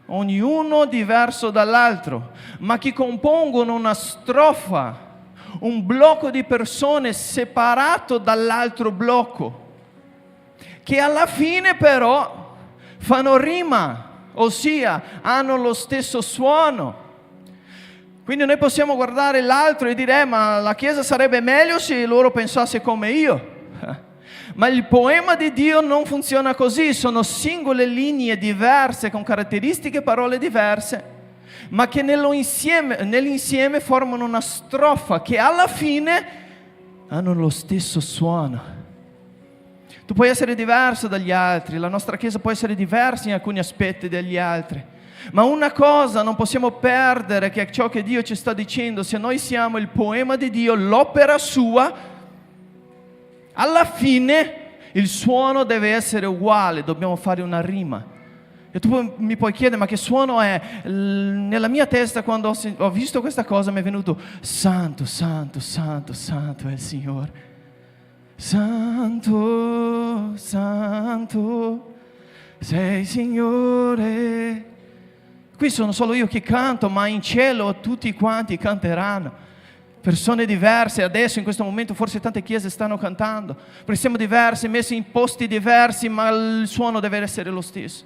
ognuno diverso dall'altro, ma che compongono una strofa, un blocco di persone separato dall'altro blocco, che alla fine però fanno rima, ossia hanno lo stesso suono. Quindi noi possiamo guardare l'altro e dire ma la Chiesa sarebbe meglio se loro pensassero come io. Ma il poema di Dio non funziona così, sono singole linee diverse con caratteristiche e parole diverse, ma che nell'insieme formano una strofa che alla fine hanno lo stesso suono. Tu puoi essere diverso dagli altri, la nostra Chiesa può essere diversa in alcuni aspetti dagli altri, ma una cosa non possiamo perdere, che è ciò che Dio ci sta dicendo: se noi siamo il poema di Dio, l'opera sua, alla fine il suono deve essere uguale, dobbiamo fare una rima. E tu mi puoi chiedere ma che suono è? Nella mia testa quando ho visto questa cosa mi è venuto santo, santo, santo, santo è il Signore. Santo, santo sei Signore. Qui sono solo io che canto, ma in cielo tutti quanti canteranno. Persone diverse, adesso in questo momento forse tante chiese stanno cantando, perché siamo diversi, messi in posti diversi, ma il suono deve essere lo stesso.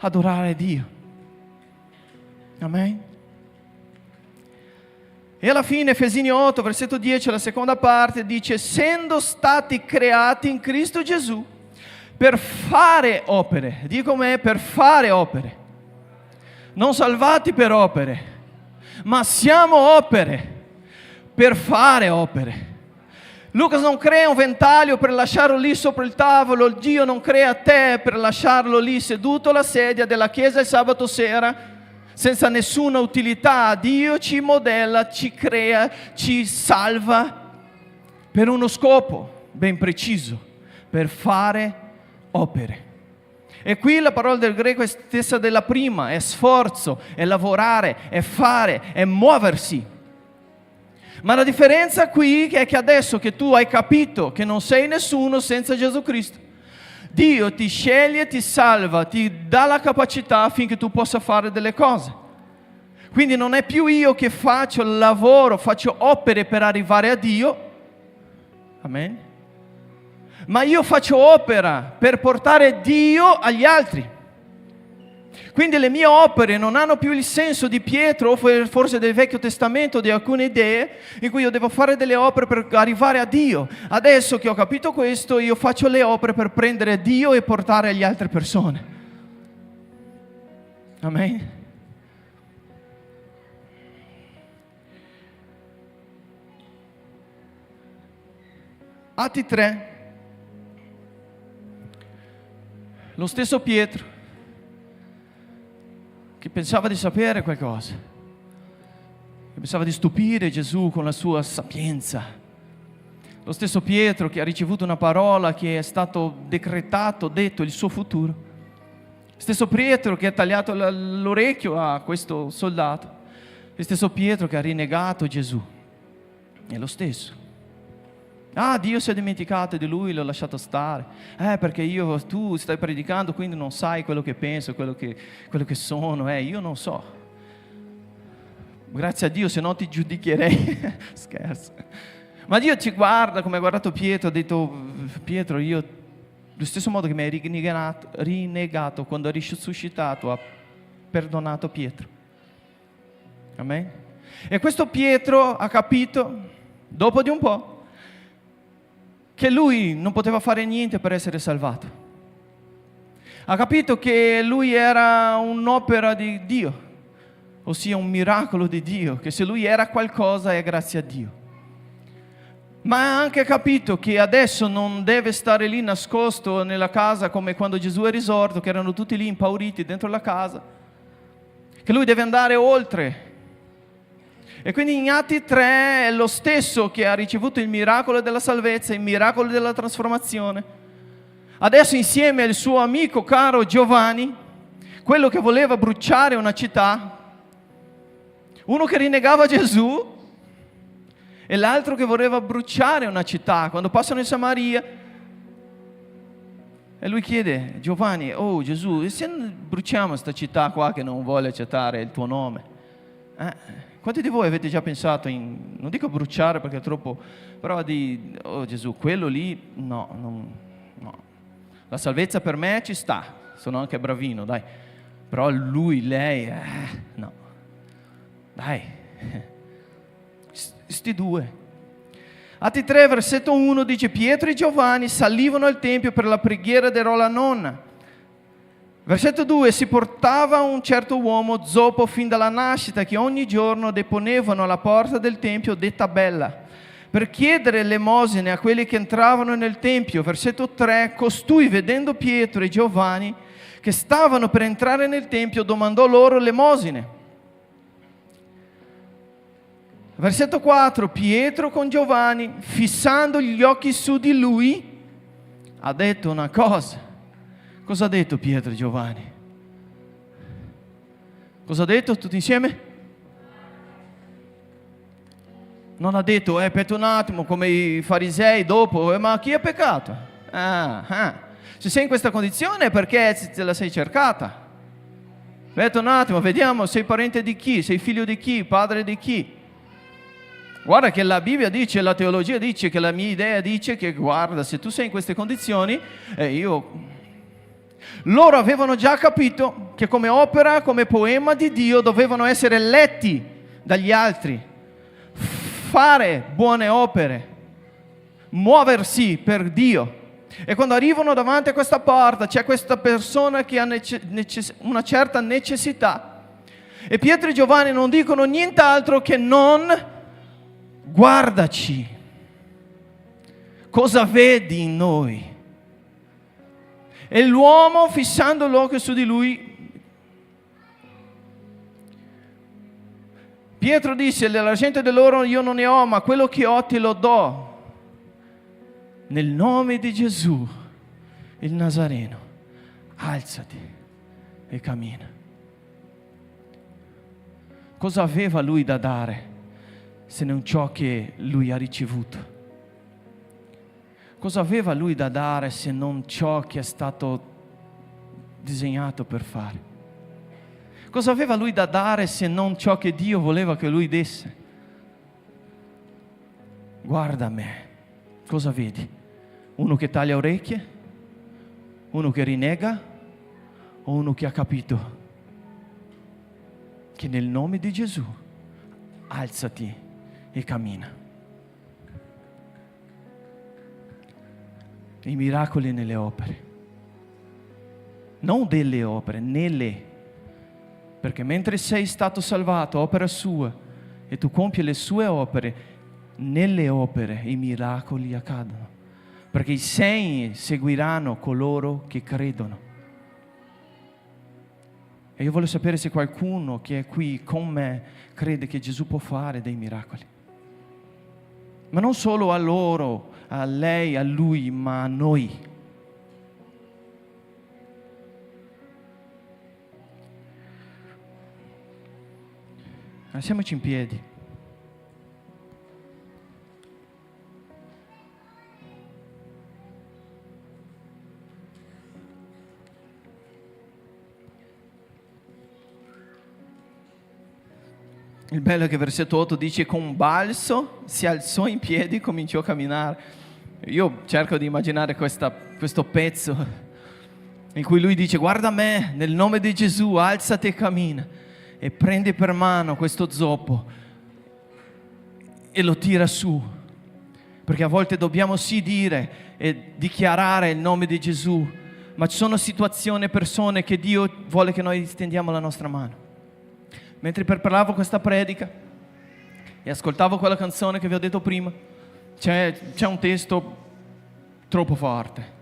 Adorare Dio. Amen. E alla fine Efesini 8, versetto 10, la seconda parte, dice: essendo stati creati in Cristo Gesù per fare opere. Dico com'è? Per fare opere. Non salvati per opere, ma siamo opere. Per fare opere. Luca non crea un ventaglio per lasciarlo lì sopra il tavolo, Dio non crea te per lasciarlo lì seduto alla sedia della chiesa il sabato sera senza nessuna utilità. Dio ci modella, ci crea, ci salva per uno scopo ben preciso, per fare opere. E qui la parola del greco è stessa della prima, è sforzo, è lavorare, è fare, è muoversi. Ma la differenza qui è che adesso che tu hai capito che non sei nessuno senza Gesù Cristo, Dio ti sceglie, ti salva, ti dà la capacità affinché tu possa fare delle cose. Quindi non è più io che faccio il lavoro, faccio opere per arrivare a Dio. Amen. Ma io faccio opera per portare Dio agli altri. Quindi le mie opere non hanno più il senso di Pietro o forse del Vecchio Testamento, di alcune idee in cui io devo fare delle opere per arrivare a Dio. Adesso che ho capito questo, io faccio le opere per prendere Dio e portare agli altre persone. Amen. Atti 3. Lo stesso Pietro, che pensava di sapere qualcosa, che pensava di stupire Gesù con la sua sapienza. Lo stesso Pietro che ha ricevuto una parola che è stato decretato, detto il suo futuro. Lo stesso Pietro che ha tagliato l'orecchio a questo soldato. Lo stesso Pietro che ha rinnegato Gesù. È lo stesso. Dio si è dimenticato di lui, l'ho lasciato stare. Perché tu stai predicando, quindi non sai quello che penso, quello che sono. Io non so. Grazie a Dio, se no ti giudicherei. Scherzo. Ma Dio ci guarda come ha guardato Pietro, ha detto: Pietro, io, allo stesso modo che mi hai rinnegato quando hai risuscitato, ha perdonato Pietro. Amen. E questo Pietro ha capito, dopo di un po', che lui non poteva fare niente per essere salvato. Ha capito che lui era un'opera di Dio, ossia un miracolo di Dio, che se lui era qualcosa è grazie a Dio. Ma ha anche capito che adesso non deve stare lì nascosto nella casa come quando Gesù è risorto, che erano tutti lì impauriti dentro la casa, che lui deve andare oltre. E quindi in Atti 3 è lo stesso che ha ricevuto il miracolo della salvezza, il miracolo della trasformazione. Adesso insieme al suo amico caro Giovanni, quello che voleva bruciare una città, uno che rinnegava Gesù e l'altro che voleva bruciare una città. Quando passano in Samaria e lui chiede: Giovanni, oh Gesù, e se bruciamo questa città qua che non vuole accettare il tuo nome? Quanti di voi avete già pensato non dico bruciare perché è troppo, però oh Gesù, quello lì, no. La salvezza per me ci sta, sono anche bravino, dai. Però lui, lei, no. Dai. Sti due. Atti 3, versetto 1 dice: Pietro e Giovanni salivano al tempio per la preghiera della nonna. Versetto 2: si portava un certo uomo zoppo fin dalla nascita, che ogni giorno deponevano alla porta del tempio detta Bella, per chiedere elemosine a quelli che entravano nel tempio. Versetto 3: costui, vedendo Pietro e Giovanni che stavano per entrare nel tempio, domandò loro elemosine. Versetto 4: Pietro con Giovanni, fissando gli occhi su di lui, ha detto una cosa. Cosa ha detto Pietro e Giovanni? Cosa ha detto tutti insieme? Non ha detto, aspetta un attimo, come i farisei dopo, ma chi ha peccato? Se sei in questa condizione è perché te la sei cercata. Aspetta un attimo, vediamo, sei parente di chi? Sei figlio di chi? Padre di chi? Guarda che la Bibbia dice, la teologia dice, che la mia idea dice che, guarda, se tu sei in queste condizioni, Loro avevano già capito che come opera, come poema di Dio, dovevano essere letti dagli altri, fare buone opere, muoversi per Dio. E quando arrivano davanti a questa porta c'è questa persona che ha una certa necessità, e Pietro e Giovanni non dicono nient'altro che non: guardaci, cosa vedi in noi? E l'uomo, fissando l'occhio su di lui, Pietro disse: la gente dell'oro io non ne ho, ma quello che ho te lo do. Nel nome di Gesù, il Nazareno, alzati e cammina. Cosa aveva lui da dare se non ciò che lui ha ricevuto? Cosa aveva lui da dare se non ciò che è stato disegnato per fare? Cosa aveva lui da dare se non ciò che Dio voleva che lui desse? Guarda me, cosa vedi? Uno che taglia orecchie? Uno che rinnega? O uno che ha capito che nel nome di Gesù alzati e cammina? I miracoli nelle opere, non delle opere, nelle, perché mentre sei stato salvato, opera sua, e tu compi le sue opere, nelle opere i miracoli accadono. perché i segni seguiranno coloro che credono. E io voglio sapere se qualcuno che è qui con me crede che Gesù può fare dei miracoli. Ma non solo a loro, a lei, a lui, ma a noi. Alziamoci in piedi. Il bello è che versetto 8 dice: con un balzo si alzò in piedi e cominciò a camminare. Io cerco di immaginare questo pezzo in cui lui dice: guarda me, nel nome di Gesù, alzati e cammina. E prende per mano questo zoppo e lo tira su. Perché a volte dobbiamo sì dire e dichiarare il nome di Gesù, ma ci sono situazioni e persone che Dio vuole che noi stendiamo la nostra mano. Mentre preparavo questa predica e ascoltavo quella canzone che vi ho detto prima, c'è un testo troppo forte.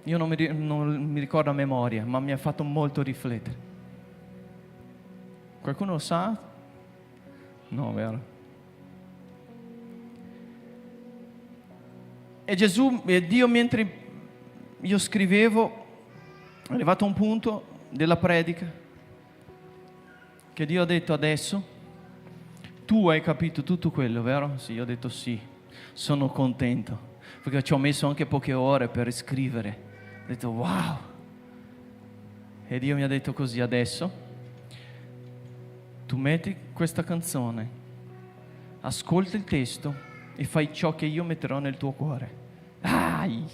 Io non mi ricordo a memoria, ma mi ha fatto molto riflettere. Qualcuno lo sa? No, vero? E Dio, mentre io scrivevo, è arrivato a un punto della predica che Dio ha detto: adesso tu hai capito tutto quello, vero? Sì, io ho detto sì, sono contento, perché ci ho messo anche poche ore per scrivere. Ho detto wow. E Dio mi ha detto così: adesso tu metti questa canzone, ascolta il testo e fai ciò che io metterò nel tuo cuore. Ai!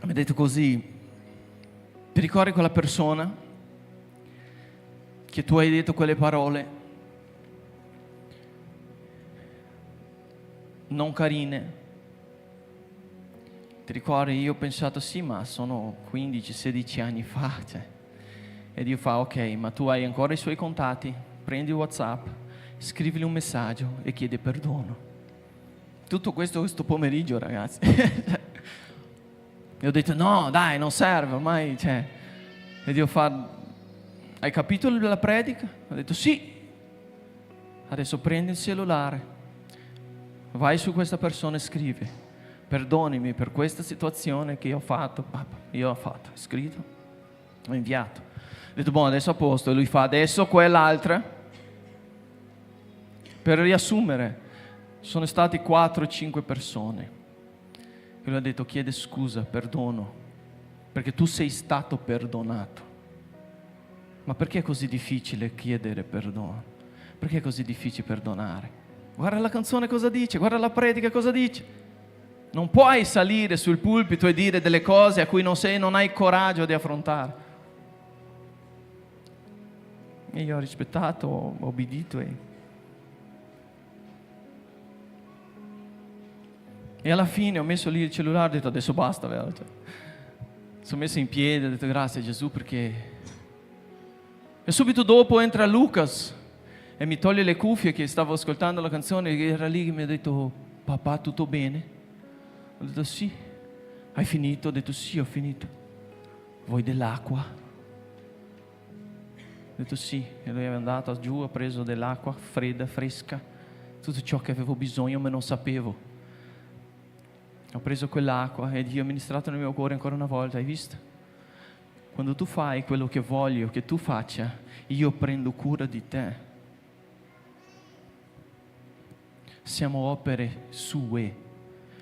Mi ha detto così: ti ricordi quella persona che tu hai detto quelle parole non carine? Ti ricordi? Io ho pensato sì, ma sono 15-16 anni fa, E Dio fa: ok, ma tu hai ancora i suoi contatti, prendi WhatsApp, scrivili un messaggio e chiedi perdono. Tutto questo pomeriggio, ragazzi. E ho detto no, dai, non serve ormai, E Dio fa: hai capito la predica? Ho detto sì. Adesso prendi il cellulare, vai su questa persona e scrivi: perdonami per questa situazione che io ho fatto. Io ho fatto, ho scritto, ho inviato. Ho detto buono, adesso a posto. E lui fa: adesso quell'altra. Per riassumere, sono stati 4-5 persone. E lui ha detto: chiede scusa, perdono, perché tu sei stato perdonato. Ma perché è così difficile chiedere perdono? Perché è così difficile perdonare? Guarda la canzone cosa dice, guarda la predica cosa dice. Non puoi salire sul pulpito e dire delle cose a cui non hai coraggio di affrontare. E io ho rispettato, ho obbedito E alla fine ho messo lì il cellulare, ho detto adesso basta, vero? Sono messo in piedi, ho detto grazie Gesù perché... E subito dopo entra Lucas e mi toglie le cuffie che stavo ascoltando la canzone e era lì che mi ha detto: papà, tutto bene? Ho detto sì. Hai finito? Ho detto sì, ho finito. Vuoi dell'acqua? Ho detto sì. E lui è andato giù, ha preso dell'acqua fredda, fresca, tutto ciò che avevo bisogno ma non sapevo. Ho preso quell'acqua e Dio ha ministrato nel mio cuore ancora una volta. Hai visto? Quando tu fai quello che voglio che tu faccia, io prendo cura di te. Siamo opere sue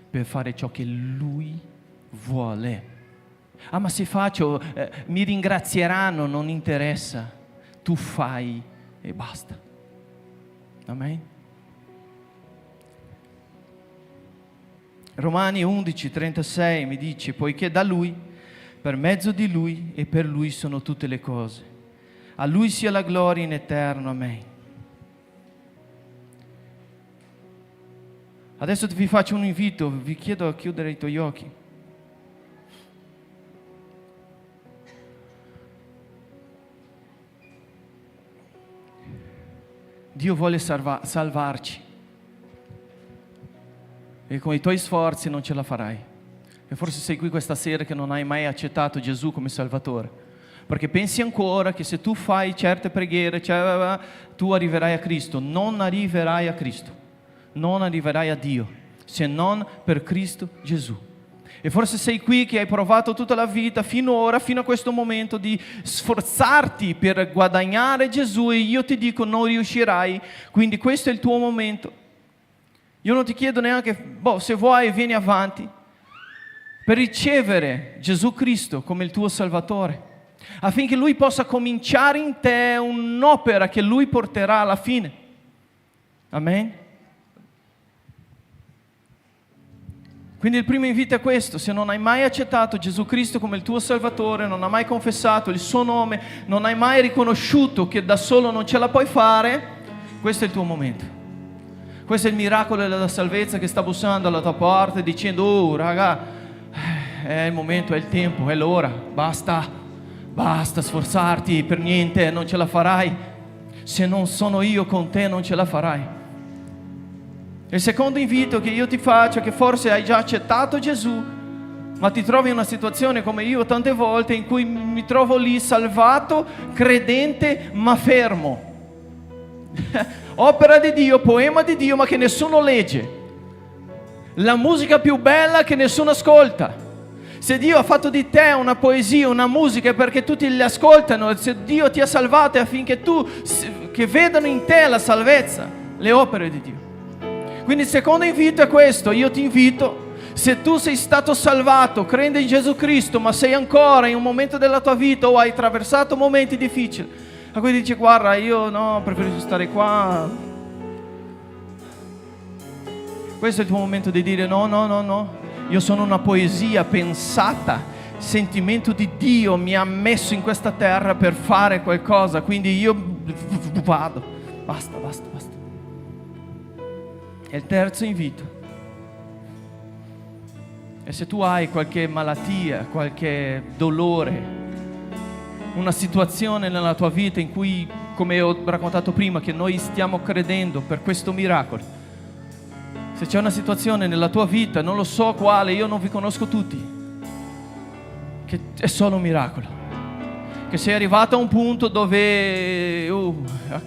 per fare ciò che Lui vuole. Ah, ma se faccio, mi ringrazieranno, non interessa. Tu fai e basta. Amen. Romani 11:36 mi dice: poiché da Lui, per mezzo di Lui e per Lui sono tutte le cose. A Lui sia la gloria in eterno. Amen. Adesso vi faccio un invito, vi chiedo a chiudere i tuoi occhi. Dio vuole salvarci. E con i tuoi sforzi non ce la farai. E forse sei qui questa sera che non hai mai accettato Gesù come Salvatore, perché pensi ancora che se tu fai certe preghiere tu arriverai a Cristo. Non arriverai a Cristo, non arriverai a Dio se non per Cristo Gesù. E forse sei qui che hai provato tutta la vita finora, fino a questo momento, di sforzarti per guadagnare Gesù, e io ti dico non riuscirai. Quindi questo è il tuo momento. Io non ti chiedo neanche, se vuoi vieni avanti per ricevere Gesù Cristo come il tuo Salvatore, affinché Lui possa cominciare in te un'opera che Lui porterà alla fine. Amen? Quindi il primo invito è questo: se non hai mai accettato Gesù Cristo come il tuo Salvatore, non hai mai confessato il suo nome, non hai mai riconosciuto che da solo non ce la puoi fare, questo è il tuo momento. Questo è il miracolo della salvezza che sta bussando alla tua porta dicendo: oh raga, è il momento, è il tempo, è l'ora, basta sforzarti per niente, non ce la farai. Se non sono io con te non ce la farai. Il secondo invito che io ti faccio è che forse hai già accettato Gesù, ma ti trovi in una situazione come io tante volte, in cui mi trovo lì salvato, credente, ma fermo. Opera di Dio, poema di Dio, ma che nessuno legge. La musica più bella che nessuno ascolta. Se Dio ha fatto di te una poesia, una musica, è perché tutti li ascoltano. Se Dio ti ha salvato è affinché che vedano in te la salvezza, le opere di Dio. Quindi il secondo invito è questo: io ti invito, se tu sei stato salvato, credi in Gesù Cristo, ma sei ancora in un momento della tua vita o hai attraversato momenti difficili, a cui dici: guarda, io no, preferisco stare qua. Questo è il tuo momento di dire: no, io sono una poesia pensata, sentimento di Dio mi ha messo in questa terra per fare qualcosa, quindi io vado, basta. E il terzo invito è: se tu hai qualche malattia, qualche dolore, una situazione nella tua vita in cui, come ho raccontato prima, che noi stiamo credendo per questo miracolo, se c'è una situazione nella tua vita, non lo so quale, io non vi conosco tutti, che è solo un miracolo, che sei arrivato a un punto dove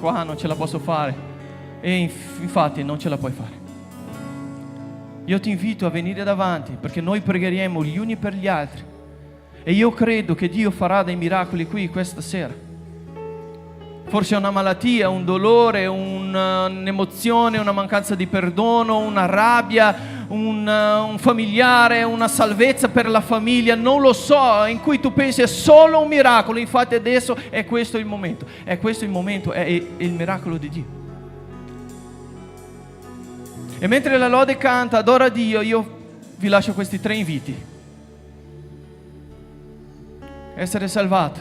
qua non ce la posso fare, e infatti non ce la puoi fare, io ti invito a venire davanti, perché noi pregheremo gli uni per gli altri. E io credo che Dio farà dei miracoli qui questa sera. Forse è una malattia, un dolore, un'emozione, una mancanza di perdono, una rabbia, un familiare, una salvezza per la famiglia, non lo so, in cui tu pensi è solo un miracolo. Infatti adesso è questo il momento, è il miracolo di Dio. E mentre la lode canta, adora Dio, io vi lascio questi 3 inviti. Essere salvato,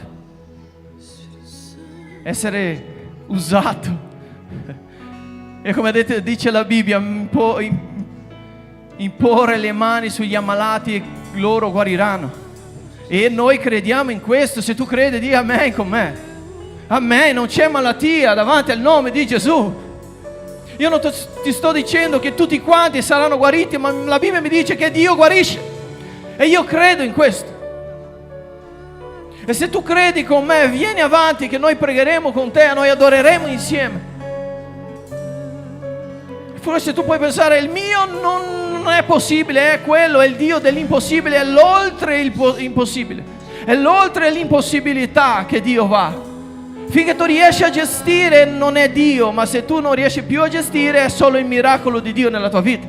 essere usato, e come dice la Bibbia, imporre le mani sugli ammalati e loro guariranno. E noi crediamo in questo. Se tu credi, di amen con me. Amen, non c'è malattia davanti al nome di Gesù. Io non ti sto dicendo che tutti quanti saranno guariti, ma la Bibbia mi dice che Dio guarisce, e io credo in questo. E se tu credi con me, vieni avanti che noi pregheremo con te, noi adoreremo insieme. Forse tu puoi pensare: il mio non è possibile, è quello, è il Dio dell'impossibile, è l'oltre l'impossibile, è l'oltre l'impossibilità che Dio va. Finché tu riesci a gestire non è Dio, ma se tu non riesci più a gestire è solo il miracolo di Dio nella tua vita.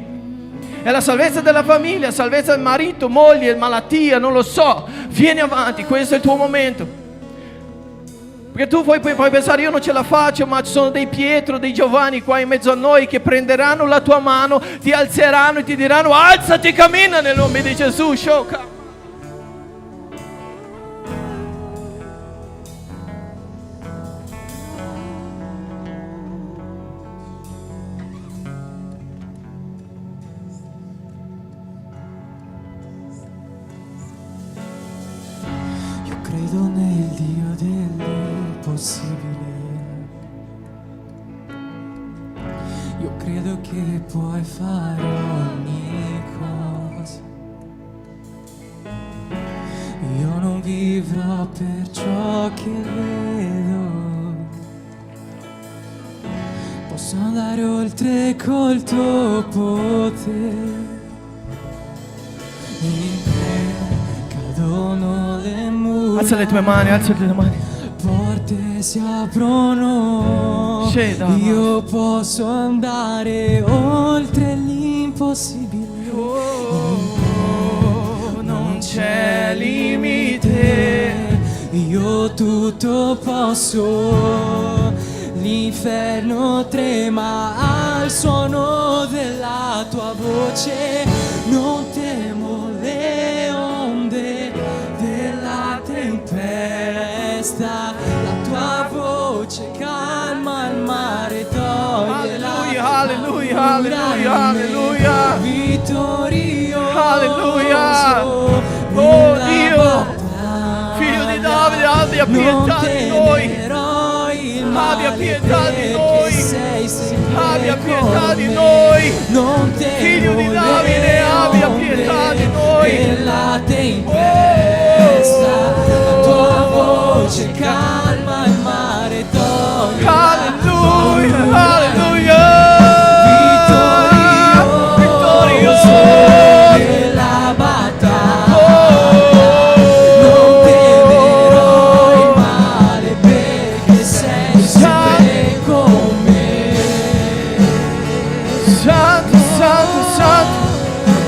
È la salvezza della famiglia, salvezza del marito, moglie, malattia, non lo so. Vieni avanti, questo è il tuo momento. Perché tu puoi pensare: io non ce la faccio, ma ci sono dei Pietro, dei Giovanni qua in mezzo a noi che prenderanno la tua mano, ti alzeranno e ti diranno: alzati, cammina nel nome di Gesù. Sciocca. Credo nel Dio dell'impossibile. Io credo che puoi fare ogni cosa. Io non vivrò per ciò che vedo. Posso andare oltre col tuo potere. In te cadono le mura. Alza le tue mani, alza le tue mani. Porte si aprono. Io posso andare oltre l'impossibile. Non c'è limite. Io tutto posso. L'inferno trema al suono della tua voce. Non temo le onde della tempesta. La tua voce calma il mare, toglie Alleluia, alleluia, alleluia, alleluia. Vittorioso. Alleluia. Oh Dio, Figlio di Davide, abbia pietà di noi. Abbia pietà di noi. Abbia pietà di noi. Figlio di Davide, abbia pietà di noi. La tempesta, la tua voce calma il mare, toglie. Alleluia, alleluia. Vittorioso nella battaglia. Non temerò il male perché sei sempre con me. Santo, santo, santo,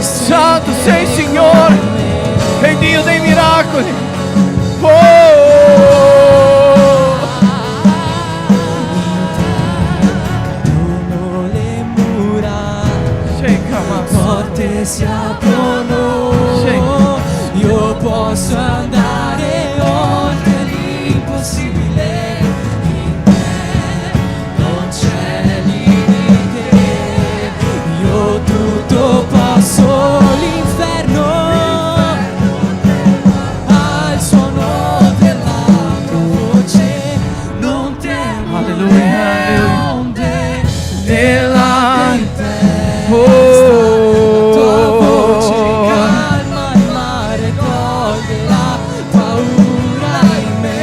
santo sei Signore, sei Dio dei miracoli. Cadono le mura, porte si aprono. Io posso andare oltre l'impossibile. In te non c'è limite. Io tutto posso. L'inferno al suono della tua voce. Non temo le onde della tempesta. Tua voce calma il mare, toglie la paura in me.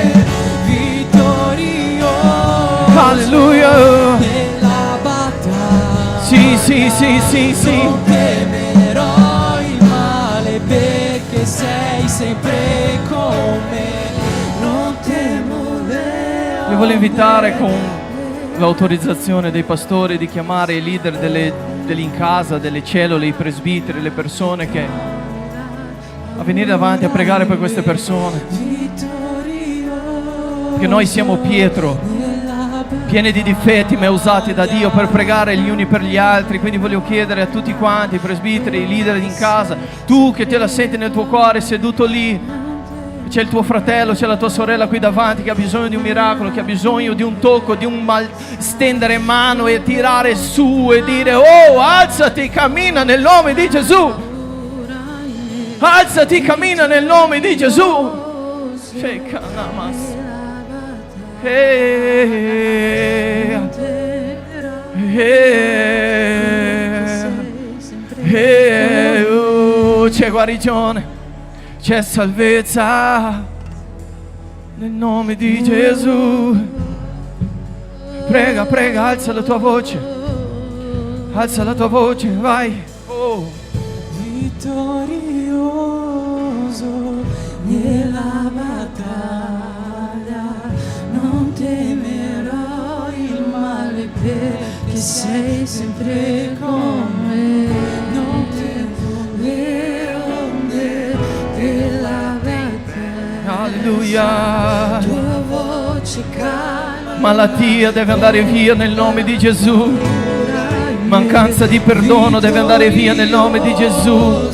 Vittorioso Alleluia. nella battaglia. Sì. Non temerò il male perché sei sempre con me. Non temo le Io voglio invitare con l'autorizzazione dei pastori di chiamare i leader dell'incasa, delle cellule, i presbiteri, le persone che a venire davanti a pregare per queste persone. Che noi siamo Pietro, pieni di difetti ma usati da Dio per pregare gli uni per gli altri. Quindi voglio chiedere a tutti quanti, i presbiteri, i leader in casa, tu che te la senti nel tuo cuore seduto lì, c'è il tuo fratello, c'è la tua sorella qui davanti che ha bisogno di un miracolo, che ha bisogno di un tocco, di un stendere mano e tirare su e dire: oh, alzati, cammina nel nome di Gesù. Alzati, cammina nel nome di Gesù. C'è guarigione, c'è salvezza nel nome di Gesù. Prega, prega, alza la tua voce, alza la tua voce, vai. Oh. Vittorioso nella battaglia, non temerò il male perché sei sempre con me. Non temo le onde della battaglia. Alleluia. Tua voce calma. Malattia deve andare via nel nome di Gesù. Mancanza di perdono deve andare via nel nome di Gesù.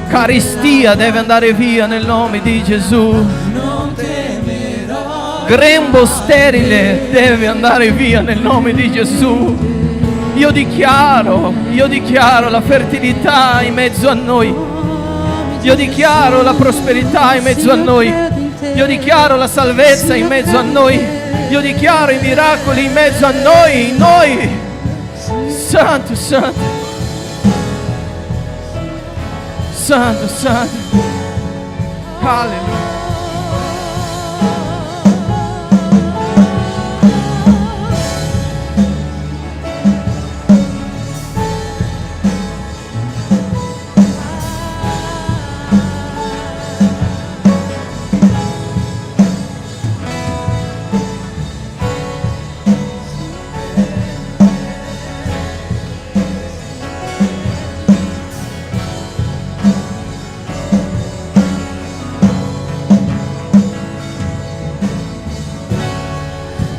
Carestia deve andare via nel nome di Gesù. Grembo sterile deve andare via nel nome di Gesù. Io dichiaro la fertilità in mezzo a noi. Io dichiaro la prosperità in mezzo a noi. Io dichiaro la salvezza in mezzo a noi. Io dichiaro i miracoli in mezzo a noi. Santo, Santo. Santo, Santo. Aleluia.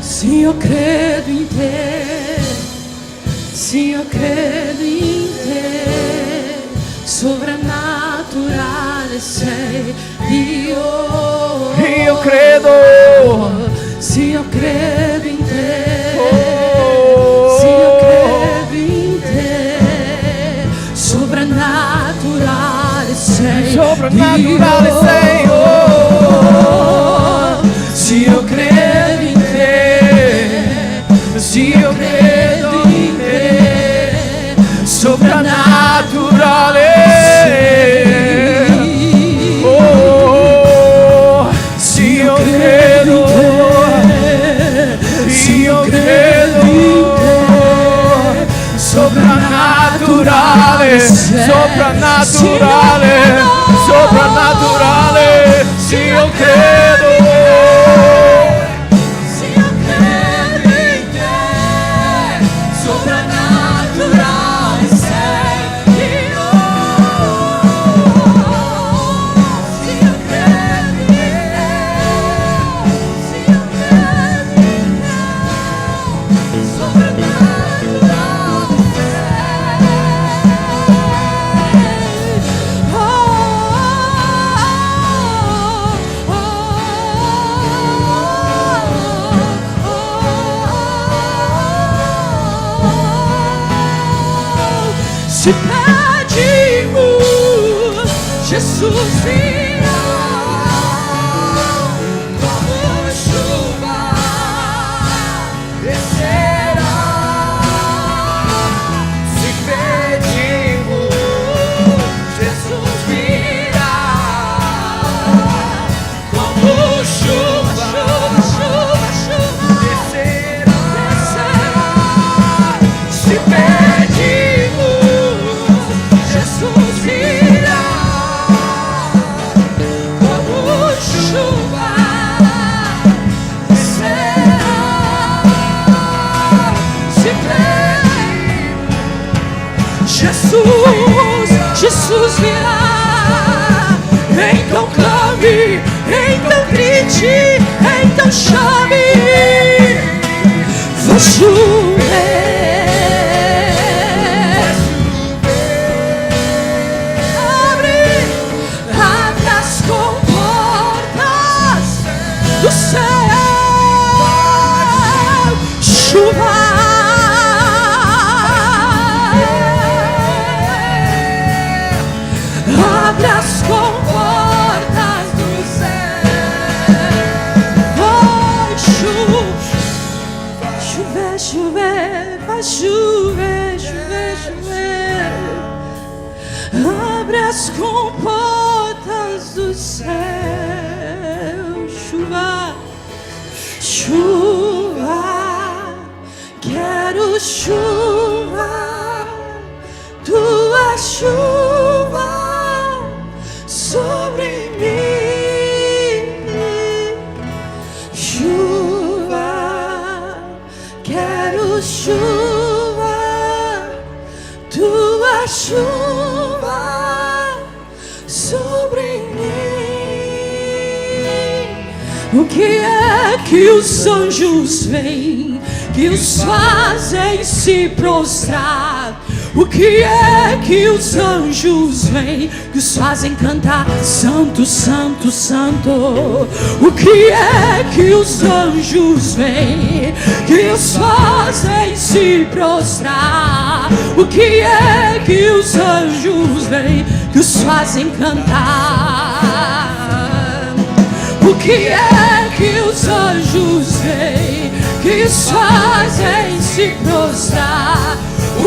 Sim, eu credo em te. Sim, eu credo em te. Sovrannaturale sei Dio. Io credo. Sim, eu credo em te. Sim, eu credo em te. Sovrannaturale sei Sovrannaturale Dio. sei, Sim, eu credo em te. Sì, io credo in te, soprannaturale. Oh, sì, io credo in te, soprannaturale, soprannaturale, soprannaturale. Sì, io credo. Se pedimos, Jesus virá como chuva, descerá. Se pedimos, Jesus virá como chuva, chuva, chuva, descerá. Se pedimos, Jesus virá como chuva, descerá. Se pedimos, Jesus virá. Então clame, então grite, então chame. Vai chover. Abre as comportas do céu, chuva. Abre as comportas do céu, vai chover, chover, vai chover, chover, chover. Abre as comportas do céu, chuva, chuva, quero chuva, tua chuva sobre mim, chuva, quero chuva, tua chuva sobre mim. O que é que os anjos vêm, que os fazem se prostrar? O que é que os anjos vêm, que os fazem cantar Santo, Santo, Santo? O que é que os anjos vêm, que os fazem se prostrar? O que é que os anjos vêm, que os fazem cantar? O que é que os anjos vêm, que os fazem se prostrar? O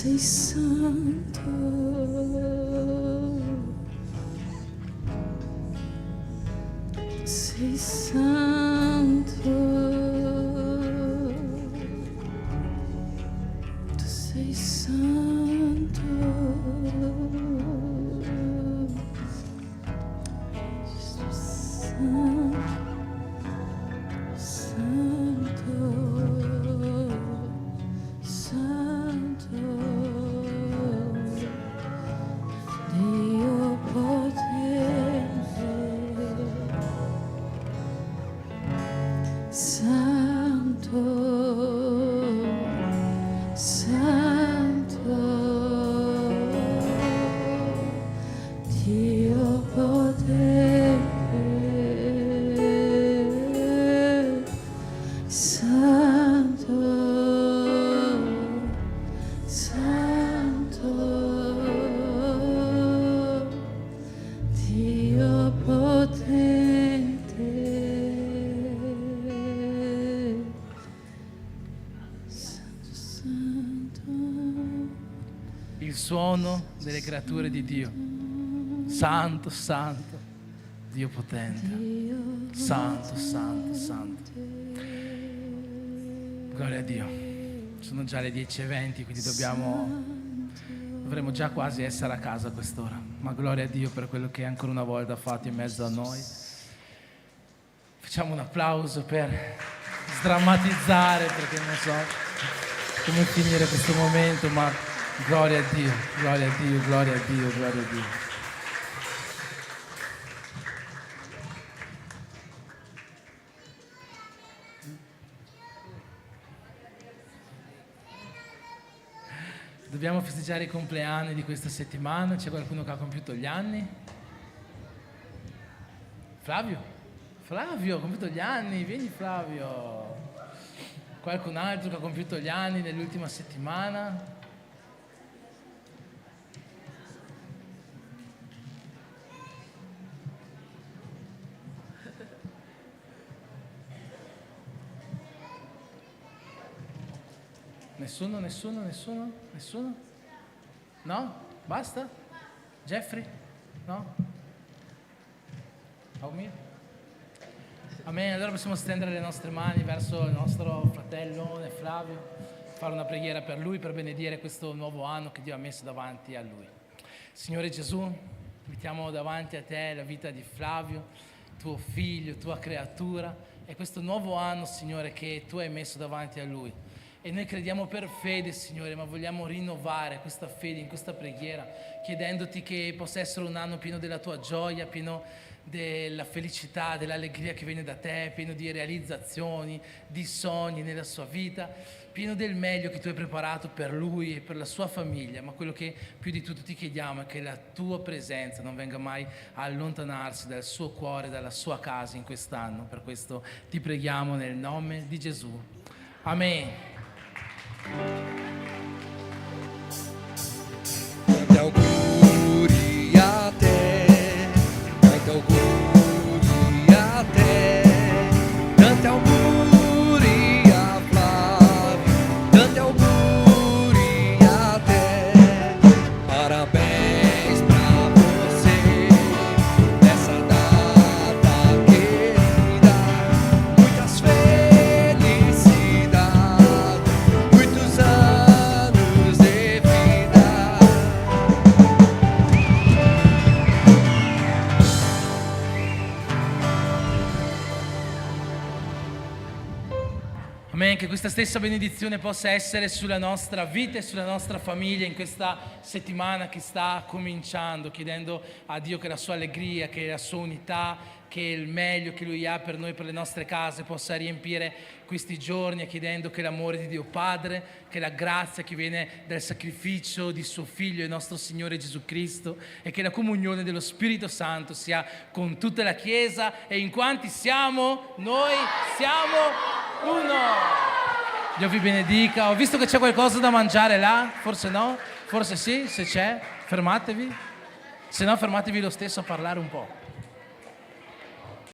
sei santo. Sei santo. Tu sei santo. Santo, santo, Dio potente, santo, santo, Dio potente. Santo, Santo, Dio potente. Santo, Santo. Il suono delle creature di Dio. Santo, santo, Dio potente. Santo, santo, santo. Gloria a Dio. Sono già le 10:20, quindi dovremmo già quasi essere a casa a quest'ora. Ma gloria a Dio per quello che ancora una volta ha fatto in mezzo a noi. Facciamo un applauso per sdrammatizzare, perché non so come finire questo momento, ma gloria a Dio, gloria a Dio, gloria a Dio, gloria a Dio. Dobbiamo festeggiare i compleanni di questa settimana. C'è qualcuno che ha compiuto gli anni? Flavio? Flavio ha compiuto gli anni, vieni Flavio. Qualcun altro che ha compiuto gli anni nell'ultima settimana? Nessuno, nessuno, nessuno? Nessuno? No? Basta? Jeffrey? No? Aumir? Amen. Allora possiamo stendere le nostre mani verso il nostro fratello Flavio, fare una preghiera per lui, per benedire questo nuovo anno che Dio ha messo davanti a lui. Signore Gesù, mettiamo davanti a te la vita di Flavio, tuo figlio, tua creatura, e questo nuovo anno, Signore, che tu hai messo davanti a lui. E noi crediamo per fede, Signore, ma vogliamo rinnovare questa fede in questa preghiera, chiedendoti che possa essere un anno pieno della tua gioia, pieno della felicità, dell'allegria che viene da te, pieno di realizzazioni, di sogni nella sua vita, pieno del meglio che tu hai preparato per lui e per la sua famiglia. Ma quello che più di tutto ti chiediamo è che la tua presenza non venga mai a allontanarsi dal suo cuore, dalla sua casa in quest'anno. Per questo ti preghiamo nel nome di Gesù. Amen. Tanti auguri a te, tanti auguri a te, tanti auguri a Flavio, tanti auguri a te. Parabéns pra você nessa data querida, muitas felicidades. Amen, che questa stessa benedizione possa essere sulla nostra vita e sulla nostra famiglia in questa settimana che sta cominciando, chiedendo a Dio che la sua allegria, che la sua unità, che il meglio che Lui ha per noi, per le nostre case, possa riempire questi giorni, e chiedendo che l'amore di Dio Padre, che la grazia che viene dal sacrificio di suo Figlio, il nostro Signore Gesù Cristo, e che la comunione dello Spirito Santo sia con tutta la Chiesa, e in quanti siamo, noi siamo uno. Dio vi benedica. Ho visto che c'è qualcosa da mangiare là, forse no, forse sì, se c'è fermatevi, se no fermatevi lo stesso a parlare un po'.